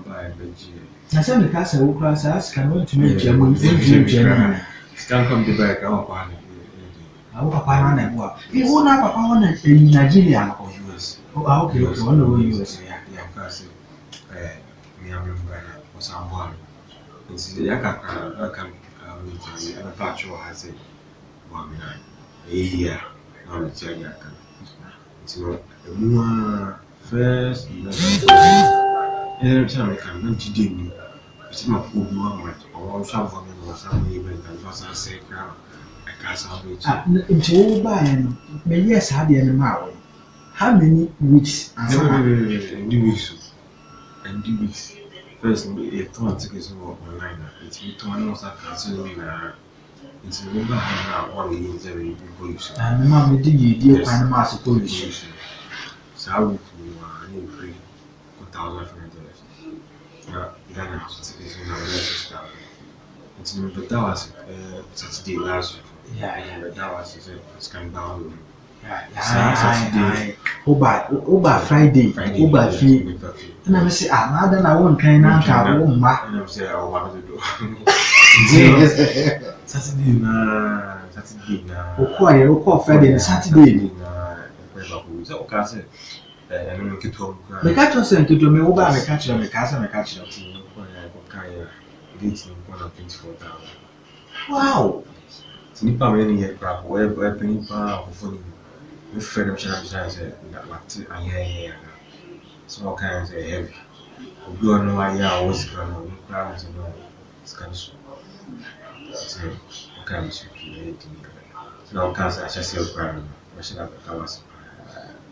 D: ba be ji
A: na se me ka se wo kra sa aska no tumi twa mo tumi na
D: scan come the back on pa ni
A: awu papa na bo e wo na papa wona in Nigeria na
D: US
A: okay wona wo US
D: ya ka se mi am ba na o sa bo nsi ya ka mi ana pa cho ha se wa mi na ya na mi tia ya ka so mu first time I can not today me it's my food no one o sha for me no sa me even can just say I
A: Into all by me, yes, I had an hour. How many weeks?
D: And the weeks. First, a ton tickets online. It's me to announce that canceling. It's remember how 1 million people use.
A: And Mamma, did you dear Panama suppose?
D: So I will free $1,500. Ghana tickets in our register. It's in the Dallas Saturday last week.
A: Yeah,
D: that was it's kind of down.
A: Saturday. Over Friday. Over free. And I say, ah, then I won't train out. I won't back.
D: And I say, I want to do. Saturday, na.
A: Okay, Friday, Saturday.
D: So, okay, I said, I don't get home.
A: The catch was sent to me over the catch on the castle and the catch. Wow.
D: Nipa many year crap, where penny power of phone. We fed them said that what I hear. Small kinds of heavy. We don't know why I was going to crowds and all. It's kind of so. Okay, so now, can't I just say a crowd? I should have a house.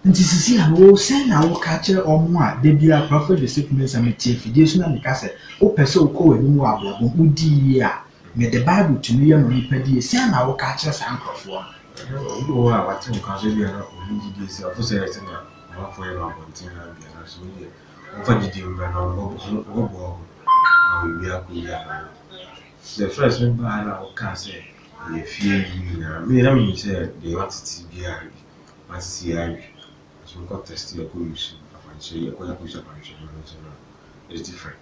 A: And this is here, we'll send our catcher or more. They be a prophet, the sickness and mediation and the castle. Oh, person call and more about who dear. May the Bible to me and me pedi, send our catchers and for.
D: Oh, I think because we are not this officer for your container. Absolutely. Over the deal, we are good. The first member I now can say, if you me, said they wanted to be a so we got tested a good use of say a good use of it's different.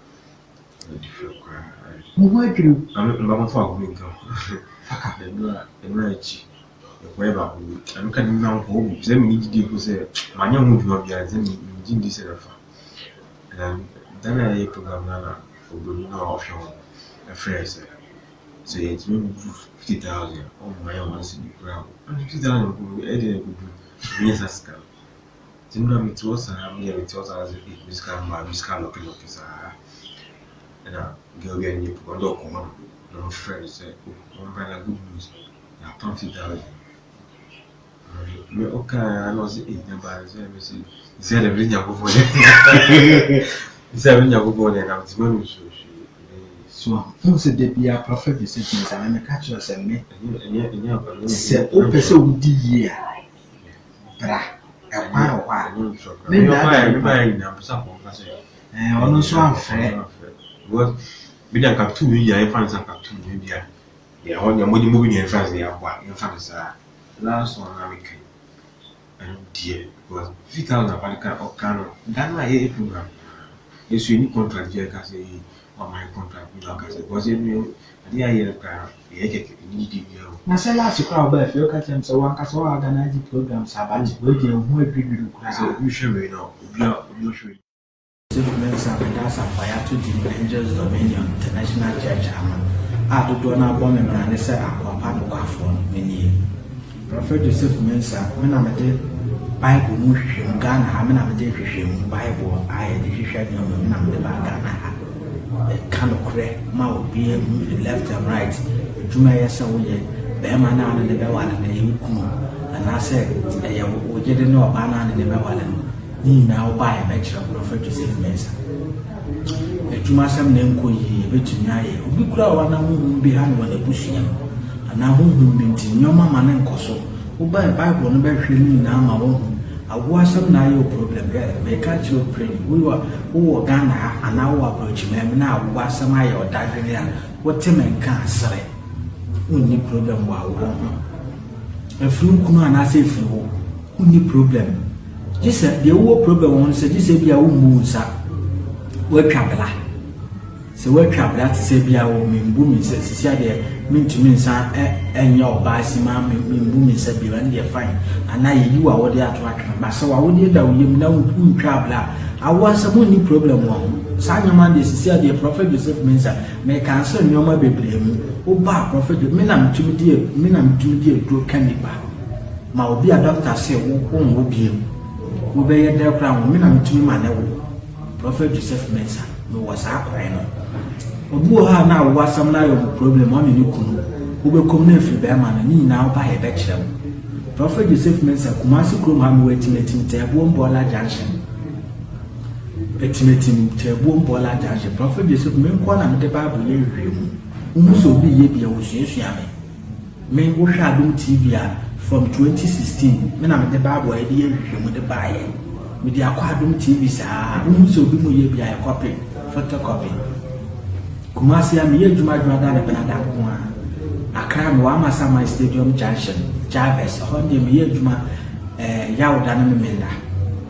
A: Why do you?
D: I'm for me go. And right. Wherever I'm coming now home, them need to say, my young movie of the in this area. And then I program for the option. A phrase say it's maybe 50,000 on my own once in the ground. And 50,000 I didn't do. Yes, that's good. It was as if this kind of looking and I go get you to go on. No friends say, one brother good news. I found 50,000. Okay, I was eating by the he said, everything you go for it. He said, when you go for it, I'm going to
A: so, who said they be a prophet, the sickness and a catcher and me? Say, oh, person would dear. Bra, a while. Maybe I'm so unfair.
D: What? We don't have 2 million in France and 2 million. Yeah, on your money moving in France, they are what in France. Last one, American. And dear, was 50,000 or can that my head program. Yes, you need contract, I can say, on my contract, was it me? The idea need to
A: now, say last crowd, but if you catch them, so one can so organize the programs about waiting who agree with you.
D: So, you should know, you should.
A: That's a fire to the Angels Dominion International Church. I do not bomb and I say, I'm part of our phone. Many Prophet Joseph Mensa, when I'm a Bible, Muslim, Ghana, I'm a Muslim Bible, I did when I'm the Ghana. A kind of crack, mouth being left and right. Juma, so we Bema now and the Bewan and the Yukum. And I said, we didn't know banana in the Bewan. Now buy a batch of Prophet Joseph Mensa. A Jumasam name could ye, between I, we could have behind when the bush and now whom been to your mamma and Cosso, who buy a Bible and bear feeling now my own. I was some now your problem there, may catch your prey. We were who Ghana and now approach me now was some eye or diagram. What Tim and can't say. Only problem while a flu kuno and I say flu, only problem. Just the old problem one said, this be our moons up. Work traveler. So, work traveler to say be our mean booming says, mean to mean, son, and your bicy mammy mean booming said, be when they're fine. And now you are what they are tracking. But so I would hear that you know who traveler. I was a only problem one. Simon Monday said the prophet Joseph Mensa may cancel no more baby. Oh, bar prophet, Minam to dear, do candiba. My be a doctor say, won't will be. We bear their crown, Minam to my Prophet Joseph Mensa, who was our crying. Obuha now was some now problem on you. wobɛkom no afiri bɛrima no ne nyinaa woba yɛbɛkyerɛ wo Prophet Joseph Mensah Kumasi kurom ha mu etimetim Tebuo Mbola Junction etimetim Tebuo Mbola Junction Prophet Joseph menkɔ na mede Bible yɛ hwehwɛ mu umuso bi yɛ bia wo suasua me wo hwɛ Adom TV a from 2016 me na mede Bible yɛ de yɛ hwehwɛ mu de baayɛ me de akɔ Adom TV saa umuso bi mu yɛ bia yɛ copy photocopy Kumasi a me yɛ adwuma da ne bena da ko a Accra me wa Masama Stadium Junction Jarvis honde me yɛ adwuma yawda na me menda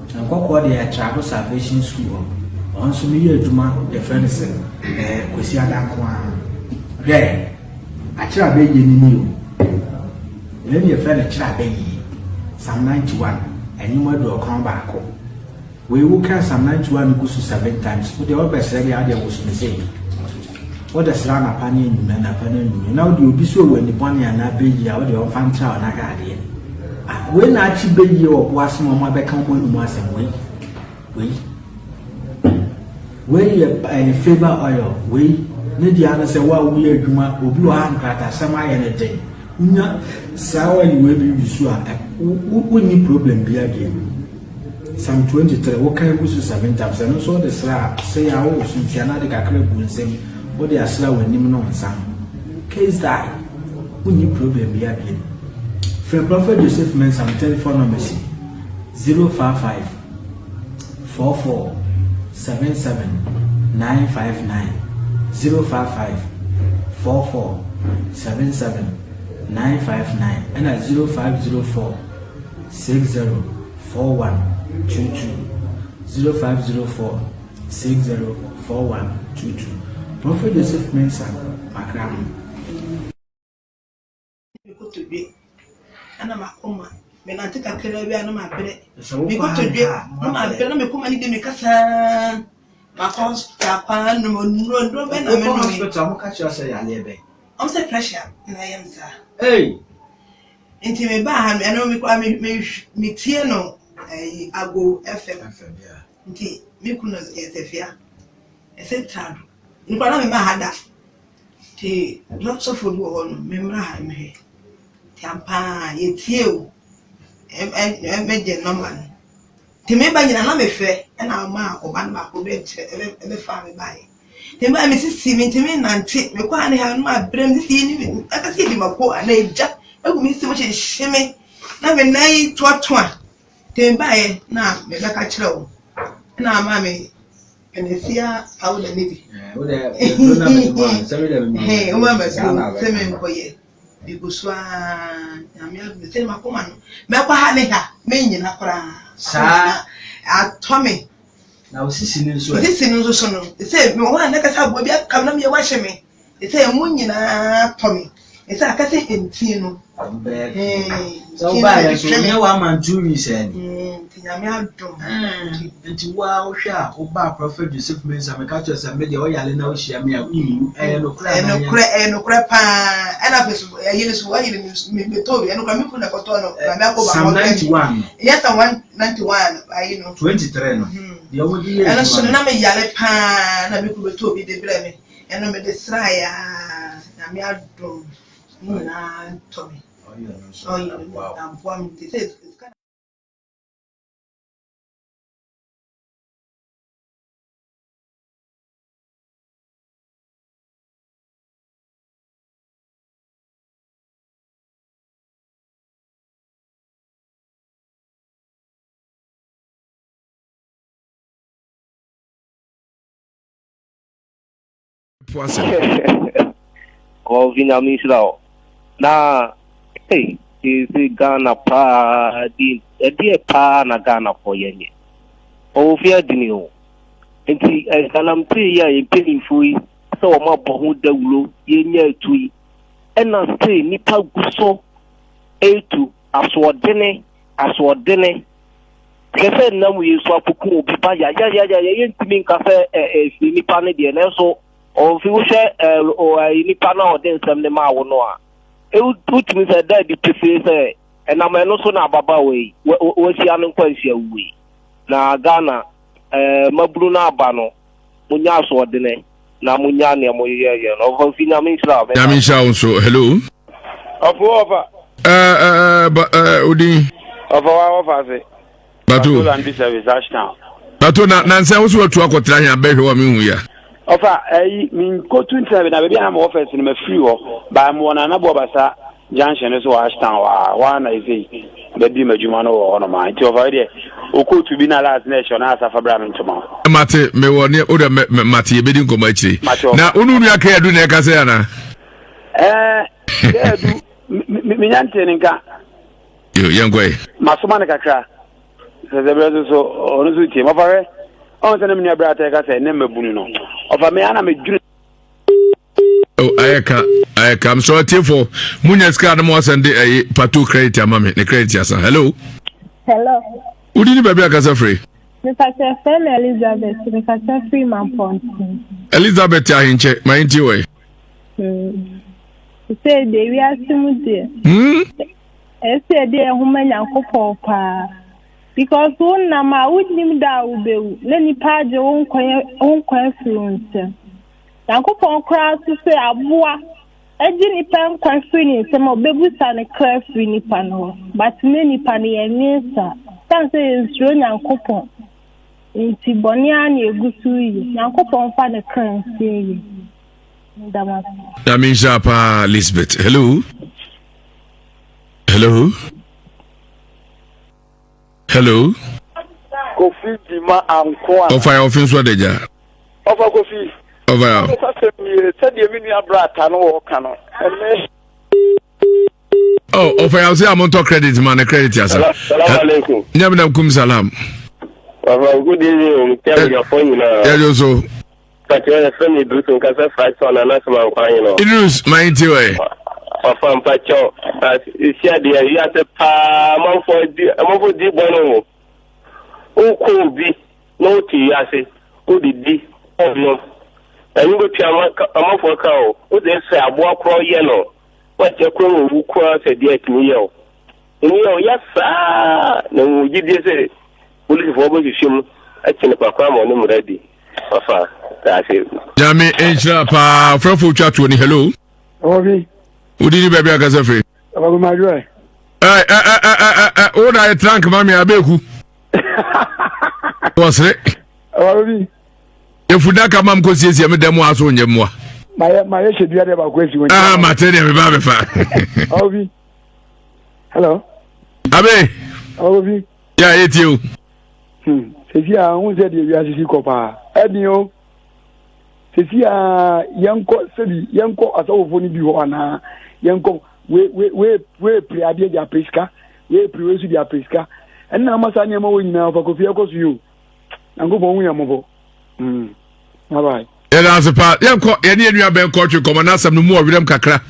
A: nkɔkɔ de yɛ Travel Salvation School on so me yɛ adwuma the friends kwesi adanko a hwɛ akyira be yɛ ni o le ne friend akyira be yi Psalm 91 anyuma do ɔkran baako we wo ka Psalm 91 go so 7 times wo de obesere ya de wo so me say what the slam upon you, men upon you. Now, you be so when the bonny and I be you out of Fanta and I got it. When I should be you or was my become one was and we a favor oil, we need the other say, well, we are Juma, or blue hand cracker, some anything. Sour you will be sure. What need problem be again? Some 23, what can we do 7 times? And also the slab say, I was in Nhyira the what they are slow when you know some case die. We need problem be again. For Prophet Joseph Mensah telephone number 055 44 77 959 055 44 77 959 and at 0504 60 41 22 0504 60 41 22. Prophet Joseph Mensah Accra.
B: We go to be ana makoma me na tika kere bi ana mabere we go to be no mabere na me koma ni de me kasa ma hospital kwa no ndo be na me no
A: hospital mo ka chi ose ya lebe
B: am say pressure na yam sa
A: enti
B: me ba ha me no me kwa me tie no ago FM
A: yeah
B: enti me kuno esefia esetrado nkwana me ma hada ti lots of food wo no me mra ha me he ti ampa ye tie o me je normal ti me ba nyina na me fe na ma oba na ko be e fa me bai ti ba me sisi me ti me nante me kwa ne ha no ma brem sisi ni aka si di mako ana eja egu mi si mo che hweme na me nai toatoa ti ba ye na me be ka kire o na ma me Enesia how the navy.
A: What the
B: hey, remember, seven boy. Because I'm the same Macoman. Mapahaneha, meaning Akra. Sa at Tommy. Now, this is so. They say, no one never have Bobby come on your watching me. They say, Munina Tommy. It's a casting in Tino. So, by a woman, Julie said.
A: Nti wa hwa oba Prophet Joseph Mensah me ka chose me de oyale na o hia me a no
B: kra pa ana fesu yele so wa yele me to bi no kra me fu na koto no na me akoba
A: Psalm 91
B: yes 191 ayi no
A: 23 no de o di
B: ana so na me yale pa na me ku beto bi de bre me eno me de sraya na me adom na to me oh you am point it says
F: Oh, Vietnamese law. Now, hey, is Ghana pa di dear pa na Ghana for ye. Oh, fear dinio. And see, as I'm saying, a penny free, so my bohu de wulo, ye near to and I say, Nipa Guso, A2, as what dinner. Kese na mu yesu apoku obi ba ya yentimi nkafe nipa ne de na so o fi wo hwe o nipa na o de nsem ne ma wo no a utimi se da di pefe se na ma no so na baba we wo sia no kwansia we na Ghana maburu na aba no munya so de ne na munya ne mo ye no of fi na min sla
E: so hello
H: Offer.
E: Udi.
H: Offer.
E: Batu.
H: And this service now.
E: Batu na nse wo to akotra hia behwe wa mehu ya.
H: Offer min ko 27 na be am office in me free ho ba mo na bo basa junction so ashtown wa na ife be di madwuma no wo no ma nti offer de oku to bi na last nation na asafa bra ntoma.
E: Mate me woni o de mate ye bedi nkoma akiri. Na onu nua ka edu na e ka se ya na.
H: Edu mi nyante nka.
E: Yo yangwe.
H: Masoma ne kakra. So onu so tie mafare. On tell me near brother ka say na mabunu no. Ofa me ana me dwuru.
E: Oh ayeka I'm sorry for munya ska na mo send pato credit amame ne credit asa. Hello. Udi ni baby aka free.
I: Me pase friend Elizabeth, me pase free man point.
E: Elizabeth ahinche my nti we.
I: Say the Ewiase Mu Nsem. Say the huma nyankopon pa. Because one na ma wudnim da ubewu na nipa je won kwan influence. Nyankopon kra so say aboa eji nipa nkwan free ni nsem obebusa ne kra free nipa no. But me nipa ne yenisa. San say nsuro nyankopon. Nti boni ani egusu yi. Nyankopon fa ne kra free yi.
E: Nhyira pa Elizabeth. Hello.
H: Kofi Dima Anko.
E: Offer your offense what deja.
H: Offer Kofi.
E: Over.
H: Said you mean your brother no cano.
E: Oh, offer I say I'm on to credit man credit ya sir.
H: Assalamu alaikum.
E: Nyabna kum salam.
H: Good evening. Tell your phone now.
E: Yeah you so.
H: But you friend me do some kasa fight on and na some kwan you know.
E: Idris my nti we.
H: Offer mpacho. You see there you have to pa man for di bono. O ko bi no ti ase. O di no. And you go to a for cow. O dey say abo akro ye no. What you call who cross a dear to me? Yes, sir. No, you did say, police for what you show. I can perform on them ready. That's it.
E: Jamie, Nhyira pa from chat to hello.
J: Obi.
E: Who did you baby against free?
J: About my joy.
E: Oh, I thank Mammy Abeku. Was it?
J: Obi.
E: If we don't come, I'm going to see them was on your more.
J: My should be about question.
E: Material, Baby.
J: Obi. Hello.
E: Abe.
J: Obi.
E: Yeah, it's you.
J: Sefia, who said you are to copa? Edio. Sefia, Yanko, as all for you, Anna. Yanko, we play a dear pesca, we previous their pesca, and now Masanya Mowing now for coffee, of course, you. And go on, Yamobo. All right.
E: And as a part, any of your bank culture come and ask some more with them kakra.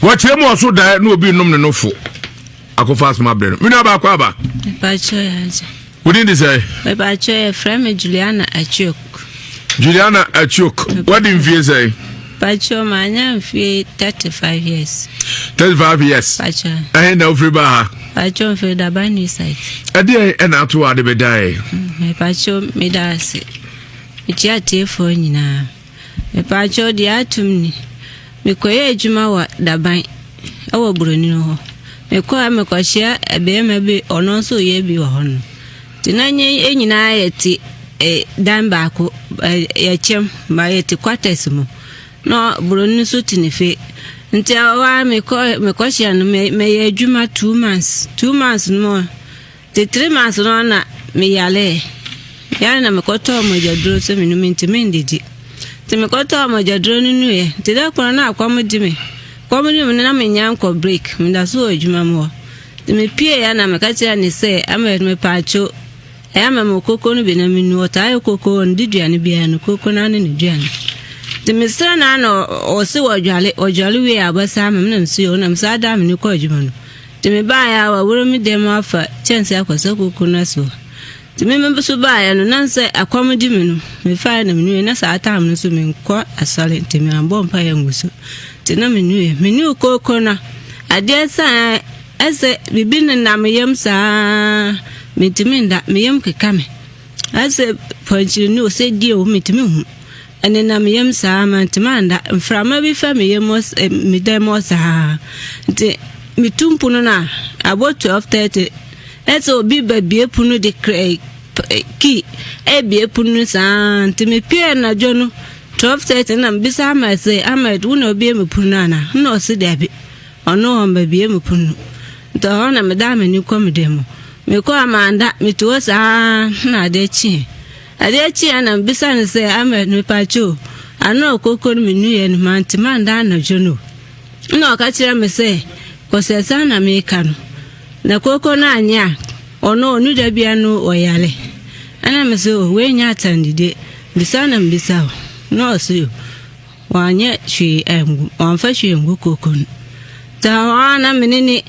E: What you more so that no be no fool. I go fast my brain. We know about Quaba. What did he say?
K: About your friend Juliana Achuk.
E: Juliana Achuk. What did you say?
K: But your man, 35 years.
E: 35 years. I ain't no free bar.
K: But your for the bunny side.
E: A day and out to the bedai.
K: My pacho made us. It's your telephone now. Me pacho di atumni. Me koye ejuma wa daban. Awo Brunino. Me kwa me kwashia ebe mebe ono so ye bi wa hono. Tinanye enyina yeti dan baako ye chem ba yeti quarters mu. No Brunino so tinife. Nti awa me kwashia no me ye ejuma 2 months. 2 months no. The 3 months no na me yale. Yana mekoto mojadro se minu mintimen didi. Te mekoto mojadro ninu ye. Te da kwa na akwa mudime. Kwa mudime na menyan ko break. Mda so ejuma mo. Te me pie yana mekati ya nise. Ame me pacho. Ame mokoko no bina minu. Otayo koko ndiduani biyanu. Koko nani niduani. Te me sira na ano osi wajali we abasa ame mna msiyo. Na msaada ame niko ejuma no. Te me baya wa wuro mi demo afa. Chense ya kwa so koko naso. Ti me member so ba ya no nan say akwamdi me no me fa na me nu na sa atam no so me nkọ asale ti me ambo mpa ya nguso ti na me nu koko na ade sa ese bibi na me yam sa me ti me nda me yam keka me ese ponchi no se die o me ti me hu ene na meyem saa mantimanda mframa bi fa meyemos midemos ha nti mitumpu no na about 12:30 let's obi babie punu de ki ebie punu saa nti me pie na dwono 12:30 na mbisa ama say Ahmed wo na obi me punu ana na o se dabi ono on babie me punu nti ho na me da mani komedemo me ko amanda mituo saa na de chi adechi ana mbisa ne say Ahmed me pacho ano kokoro me nuye no mantimanda na dwono na o ka kire me say kosesa na me kanu na koko na anya ono onu da bia no oyale ana me so we nya atandide bisa na mbisa no so wanye hwe engu onfa hwe engu koko ta wana menene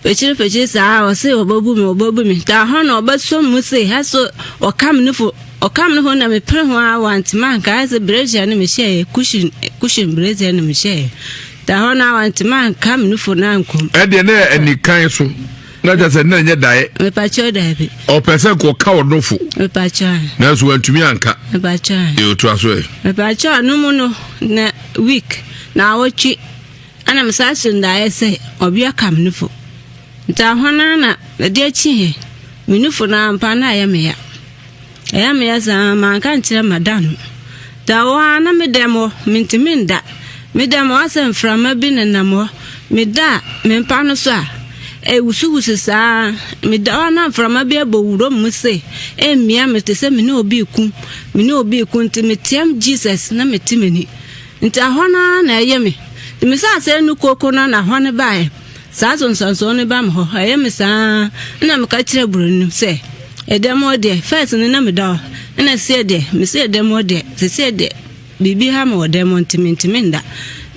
K: pechire sa o se obabu mi ta ho na obaso mu se ha so okam no na me pre ho want man ka se breja na me share cushion breja na me share ta ho na want man kam no fo na nkom
E: e de na anikan so na just na nye dae
K: me pacho dae bi
E: o pese ko ka o nofo
K: me pacho
E: na so antumi anka
K: me pacho
E: e to aso e
K: me pacho no mu no na week na wochi ana msasu ndae se obi akam nofo nta hona na de chi minufo na mpa na ya me ya za man kan tire madam da wa na me demo mintiminda me demo asem frama bi na namo me da me mpa no so a e wusu sa me da na frama bi abowuro mu se e mia me te se me na obi ku nti me tiam Jesus na me timeni nta hona na ye me me sa se nu koko na hone bae sa so ne ba me ho ye me sa na me ka kire buronu se edemo de first ne na me da na se de me se edemo de se de bibi ha me odemo ntiminda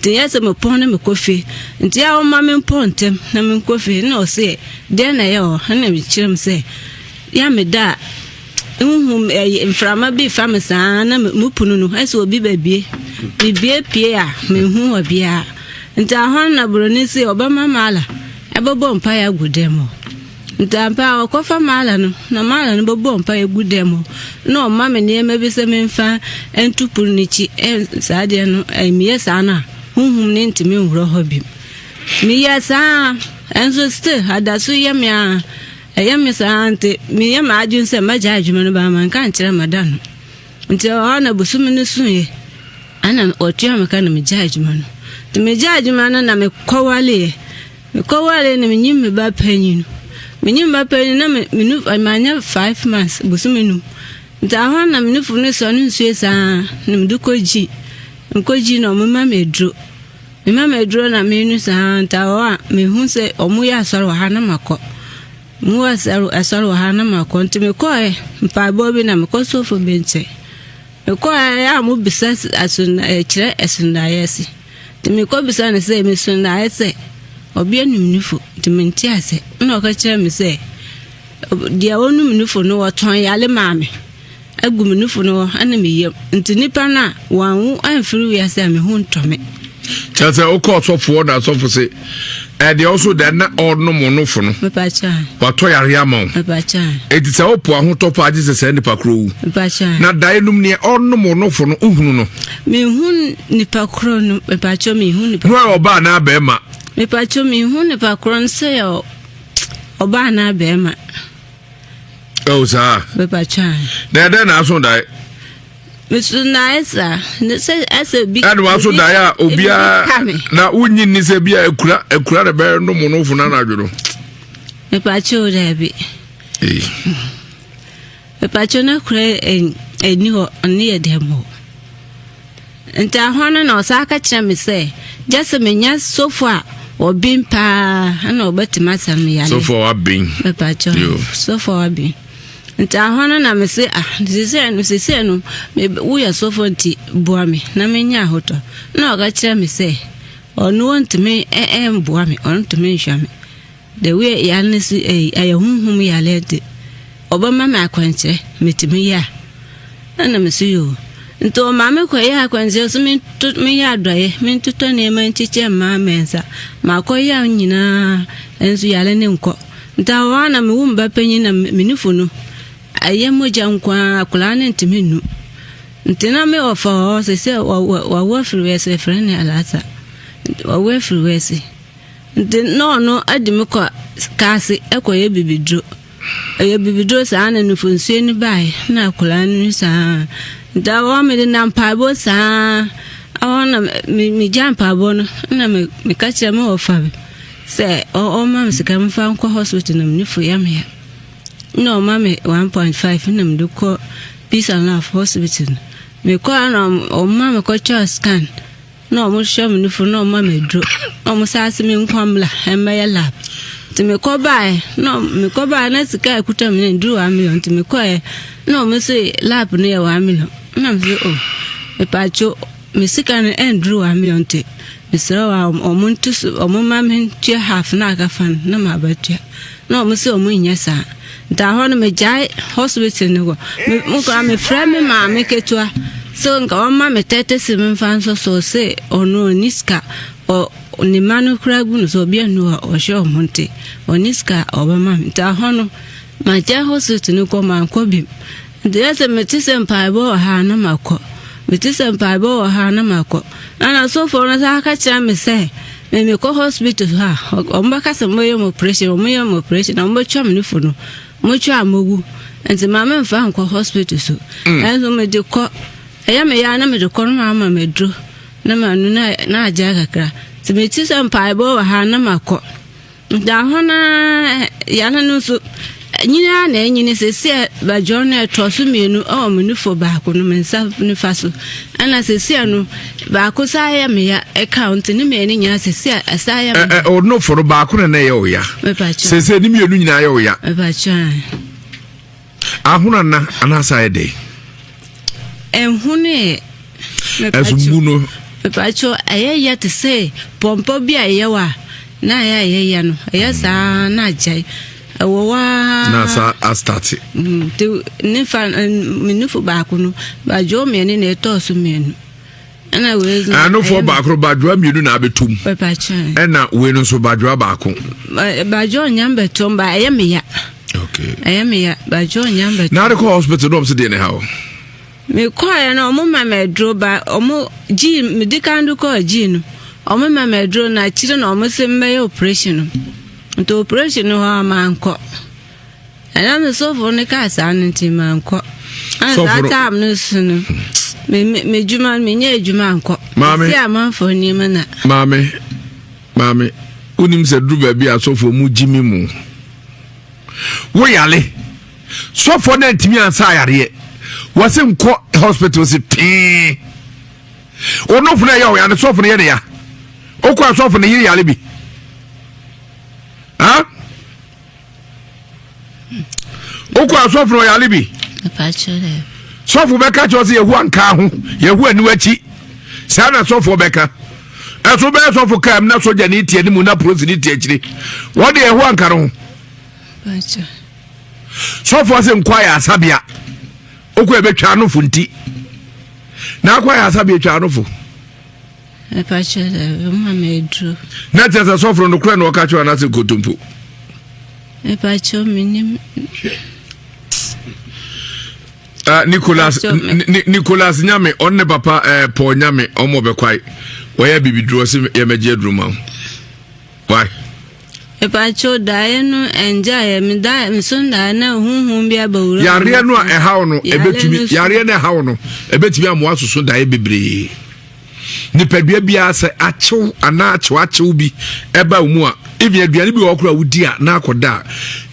K: te yese me pon na me kofi nti ya o ma me pontem na me kofi na o se de na ye o na me kire se ya me da mframa bi fa me sa na mu punu no ese obi babie bibie pie a me hu obi a nta hon na broni se obama mala ebobo mpa ya gudemo nta mpa okofa mala no na mala no bobo mpa ya gudemo no ma me ne me bi se me mfa entupuru nichi saade no miye sana hunhum ne ntimi nwro hobi miye sa enso still adasu yemia eyemi sa ante miye ma ajun se maja adwuma no ba man kan kire madan nti ona busumi no sunye ana otua me kan me judgment no me judgment na me kwale na me nyim me ba panyin na me nu amanya 5 months busumi nu nta ho na me nufu no so no nsue sa na me dukoji nkoji na mama medro na me nu sa nta ho me hu se omu ya asoro ha na makọ mu asoro ha na makọ nti me ko mpa bobi na me ko sofo benche me ko ya mu bisa asun kire esunda yesi timi ko bisa ne se me sunda yesi obi anum nufu timi nti ase na o ka kire me se dia onum nufu no woton yale maame agum nufu no ana me yem nti nipa na wanwu anfiri wi ase me hu ntome
E: chase o ko sofo na sofo se they also then no monufu no
K: me pacha
E: wato yare ama
K: me pacha
E: eti se opo ahotopo agise se nipa kro
K: me pacha
E: na dai num ne no monufu no uhunu no
K: me hu nipa kro no me pacha me hu nipa
E: no oba na ba ma
K: me pacha me hu nipa kro nse oba na ba ma
E: o sa
K: me pacha
E: na den na so dai
K: Mr. Nice, as a big
E: and also dia obia na unyi ni se bia ekura de be no mo no funa na adwo
K: me pacho debi me pacho na kura eni ho oni e demo nta hono na osaka kire me se just me nya sofa obimpa na obetima sam ya
E: sofa obin
K: me pacho sofa obin nta hono na me se sese no me wo ya sofo nti boame na me nya hoto na o ga kire me se onu ntime boame onu ntime nhwame the way ya nsi ayahunhum ya lede obama ma akwanche metime ya na me se yo nto ma me ko ya akwanche so me ya doye me tuto ne ma nchiche ma mensa ma ko ya nyina ensu ya le ne nko nta wana me wumba panyin na menifu no ayemo jankwa akula ne ntimenu ntina me ofa o se wa free se friend alasa wa free se no adimi ko kasi ekoye bibidro sa na nufunsuo ni bai na akula ni sa da wa me na mpabo sa awona mi jampa bo no na me ka kire me ofa se o ma me sika mfa nko hospital na mnifu ya me no ma me 1.5 na mduko peace and love hospital me ko na o ma me ko cha scan no mo show me nufu no ma me dro no mo sa me nkwamla emeye lab timi ko bai no me ko bai na sika ekuta me ndru 1 million timi ko no me say lab no ya 1 million na me say oh me pacho me sika no ndru 1 million te me sra wa omuntu omuma me tia half na ga fan na ma batia no me say omunya sa da ho no me jai hospital no mo ko me frame me ma me ketwa so nga wama me tete si mfanso so se ono niska o ni manu kragu no so bia no o sho monte oniska obama ta hono ma ja hospital ni ko man ko bi de se metise mpaibo ha na mako metise mpaibo ha na mako ana so for na sa ka cha me se me ko hospital ha o mbaka se moyo operation o mo chwa me fu no mo chwa amogu enti ma me mfa nko hospital so enso me de ko eya me ya na me de ko no ma me dro na ma nu na aja kakra ti me ti se mpaibo ha na mako da hona ya na no so nyina na enyine se se ba journal trosu mienu o me nu fo ba ko no me nsa ni faso ana se se no ba ko sa ya me ya account ni me ni nyina se se asa ya me
E: o no fo ba ko na ye o ya se se ni mienu nyina ye o ya
K: me ba cha
E: ahuna na ana sa ye de
K: enhune
E: esumbuno
K: me ba cho aye ya te se pompo bia ye wa na ya no ya sa na jai awowa
E: na sa astati
K: te ne fa minufu ba ko no ba jo me ne na to so me no ana we
E: no for ba ko ba jo mienu na abetum
K: papa chan
E: na we no so ba jo ba ko
K: ba jo nyam betom ba aye me ya
E: okay
K: aye me ya ba jo nyam betom
E: na the hospital no so dey ne how
K: me ko ya na omo ma me dro ba omo ji me dikandu ko ji no omo ma me dro na chire na omo se me operation to operation no ha manko ana me so for ne ka sa nti manko ana ta am no sunu me juma me nya juma anko si am for ni mana mame unim se dru ba bi asofo mu jimi mu
E: wo yale so for na ntimi ansa yare wase nko hospital si pee ono funa ya o ya so for ne ya okwa so for ne yare bi okwa so for yare bi
K: apachole
E: so for beka cho se yehu anka ho yehu anu achi sa na so for beka eso be so for kam na soja ni tie ni mu na prosidi tie chiri wo de yehu anka ho
K: acha
E: so for se nkwa ya asabia okwa betwa no funti na akwa ya asabia twa no fo
K: apachole mama medro
E: na tesa so for no kra no ka cho na se kotumpo
K: apacho minim
E: Nicholas Nyame onne papa Paul Nyame omo bekwai oya bibidro se ye meje druma why
K: epacho dae no enja ye me da msonda na hunhun bia bawura
E: yare no e hawo no ebetumi yare na hawo no ebetumi amoa soso dae bebre ni pedua bia se achew ana achew bi eba mu a ebi aduane bi wo kora wudi a na akoda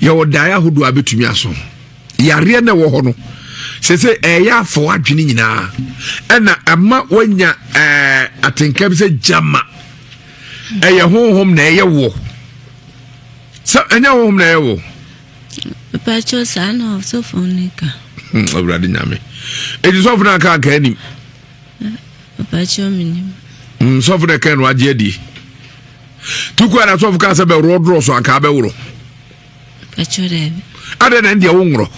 E: ye wo dae ahodo abetumi aso yare na wo ho no sese eya fo adwene nyina ena ama wanya atenkam se jama eye honhom na eye wo sa enya honhom na eye wo
K: pacho sana so fonika
E: obrade nyame eji so funa ka anim
K: pacho minim
E: so funa kan waje adi tukwa na so fuka se be rodro so aka be woro
K: pacho rebe
E: ade na ndia wo nworo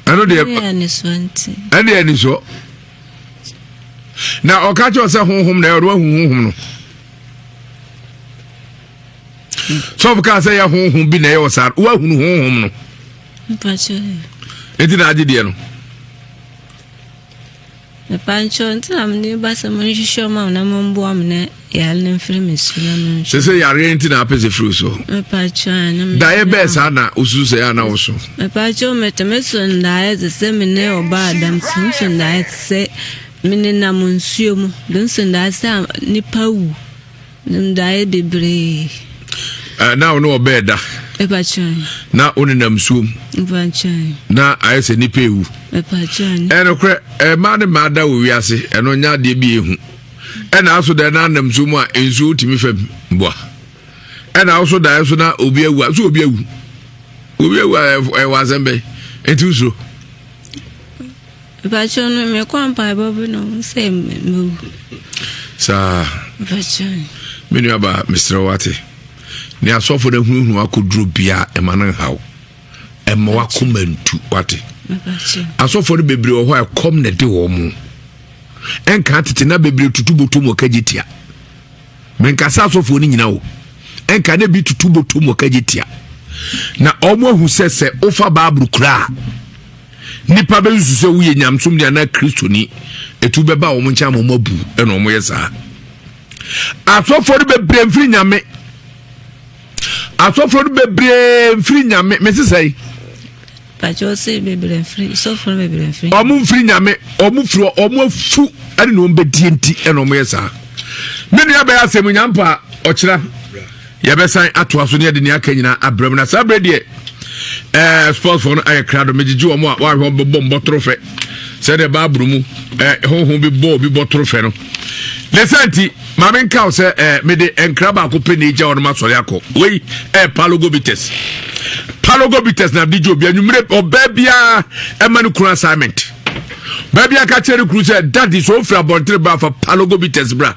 E: ano de ani so na okacho se honhom na yoro honhom no so buka se ya honhom bi na yo sar wa hunu honhom no enti na age de no
K: me pancho ntam ni basa mo hihyo ma na mo mbo am na ya le mfiri mesu na mo
E: se yare enti na apese fru so
K: me pancho na
E: da ye be sa na osu se ya na wo so
K: me pancho metemeso ndae ze se me ne oba adam so ndae se mene na mo nsuo mu don so ndae se nipa wu ndae bebre
E: na no obeda
K: epachon
E: na onenam suom
K: epachon
E: na ayese nipa ewu
K: epachon
E: eno kre ma ne ma da wo wiase eno nya de bi ehu ena aso da na nam suom a ensu utimi fam boa ena aso da aso na obi ewu aso obi ewu wazembe enti usro
K: epachon me kwampa bobu no se mu
E: sa
K: epachon
E: menu aba Mr. Wate ni asofo da hunu akoduro bia emanan hawo emma wakomantu wate asofo de bebre wo ho akom na de wo mu enka tete na bebre tutubotom wakagitia menka sa asofo ni nyina wo enka na bi tutubotom wakagitia na omo ahu sese ofa baabru kra nipa be nsuse wo ye nyamsom dia na kristoni etu beba wo ncha mo mabu eno mo yesa asofo de bebre mfiri nyame asofo bebre mfiri nyame mesi sei
K: pacho se bebre mfiri sofo bebre mfiri
E: omu mfiri nyame omu fro omu afu ani no mbedi enti eno mo yesa menu ya be asem nyampa okira ya be san ato aso ne de ne aka nyina abram na sabre de sports for no ay krado megiji omu a wa hwe bombo trofe se de babru mu honhon bi botrofe no lesanti mamen kaw se me de enkraba ko penija on ma sori akọ we palogobites na dijo bia nwumre obabia emanu kru assignment babia ka chere kru se daddy so fra bontre ba fa palogobites bra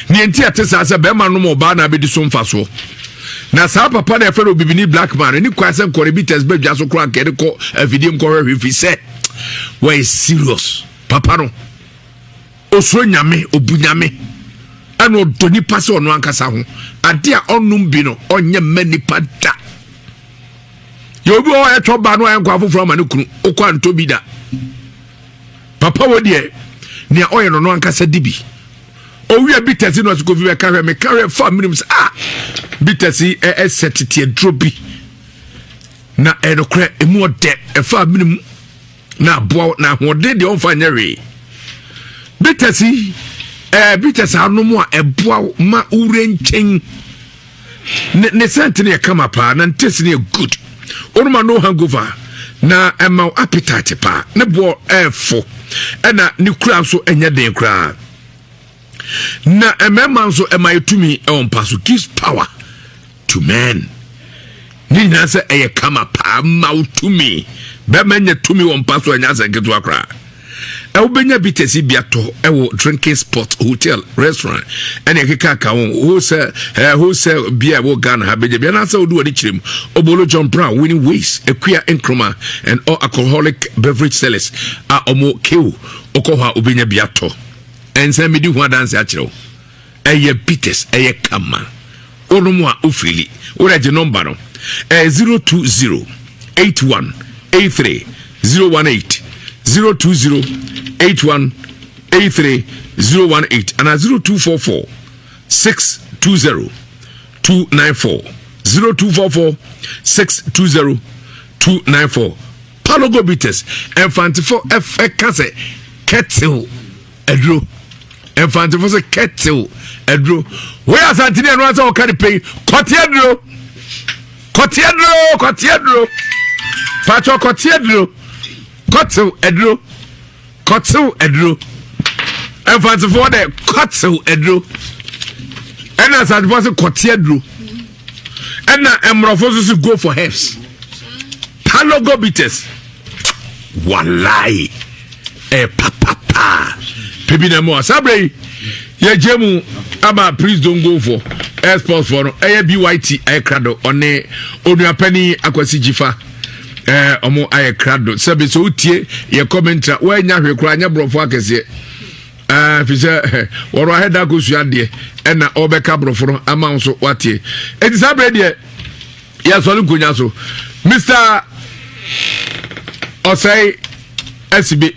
E: ni enti atesa se be ma no mo ba na be di so mfa so na sa papa na efero bibini black man ni kwase nkoribites be dwa so kru akere ko video nkore fi se we serious papa no osro nyame obunyame ano doni passe ono ankasa ho ade a onum bi no onye mani pada yobi o etwo ba no enko afoforo ma ne kunu okwa nto bi da papa wo de ne oye no ankasa dibi owi abitesi no siko vi ka me carry fa minimum bitesi setiti drobi na enokre emu ode fa minimum na boa na hode de onfa nyere bitesi anumu a eboa ma urenchen ne sentine ya kama pa na ntesi ne good onuma no hangover na ema appetite pa ne bo efo na ne kura so enya den kura na emema so ema etumi on paso gives power to men ni na se eye kama pa ma utumi be menya tumi on paso enya se getu akra ubenya bitesi biato ewo drinking spot hotel restaurant ene keka ka who beer wo Ghana ha beje bia na sa odu wadi chirem obolo John Brown winning ways equia enkroma and all alcoholic beverage sellers a omo kew okoha ubenya biato ense medi ho dance a chiro eye bites eye kama onomu a ofili oreje number no 020 81 83 018 020-8183-018 and 0244 620 294 0244 620 Palogobites Infantifo F kettle edro Infantifo se kettle edro where Santini and Ransa or carry pay Cotiedro Pacho Cotiedro Kotsu edro Enfant for the kotsu edro and as I was a kotiedro and now emrofosus go for herbs Palogobites Walai papa Pebina more Sabre ye jemu ama please don't go for sports for no BYT crado on a penny akwasi jifa omo aye krado sebe so utie ye commenter we nya hwe kura nya brofo akese fise woro heda go suade e na obeka brofo no ama nso watie enti sabre de ya so nkonya so Mr. ɔsɛe asibe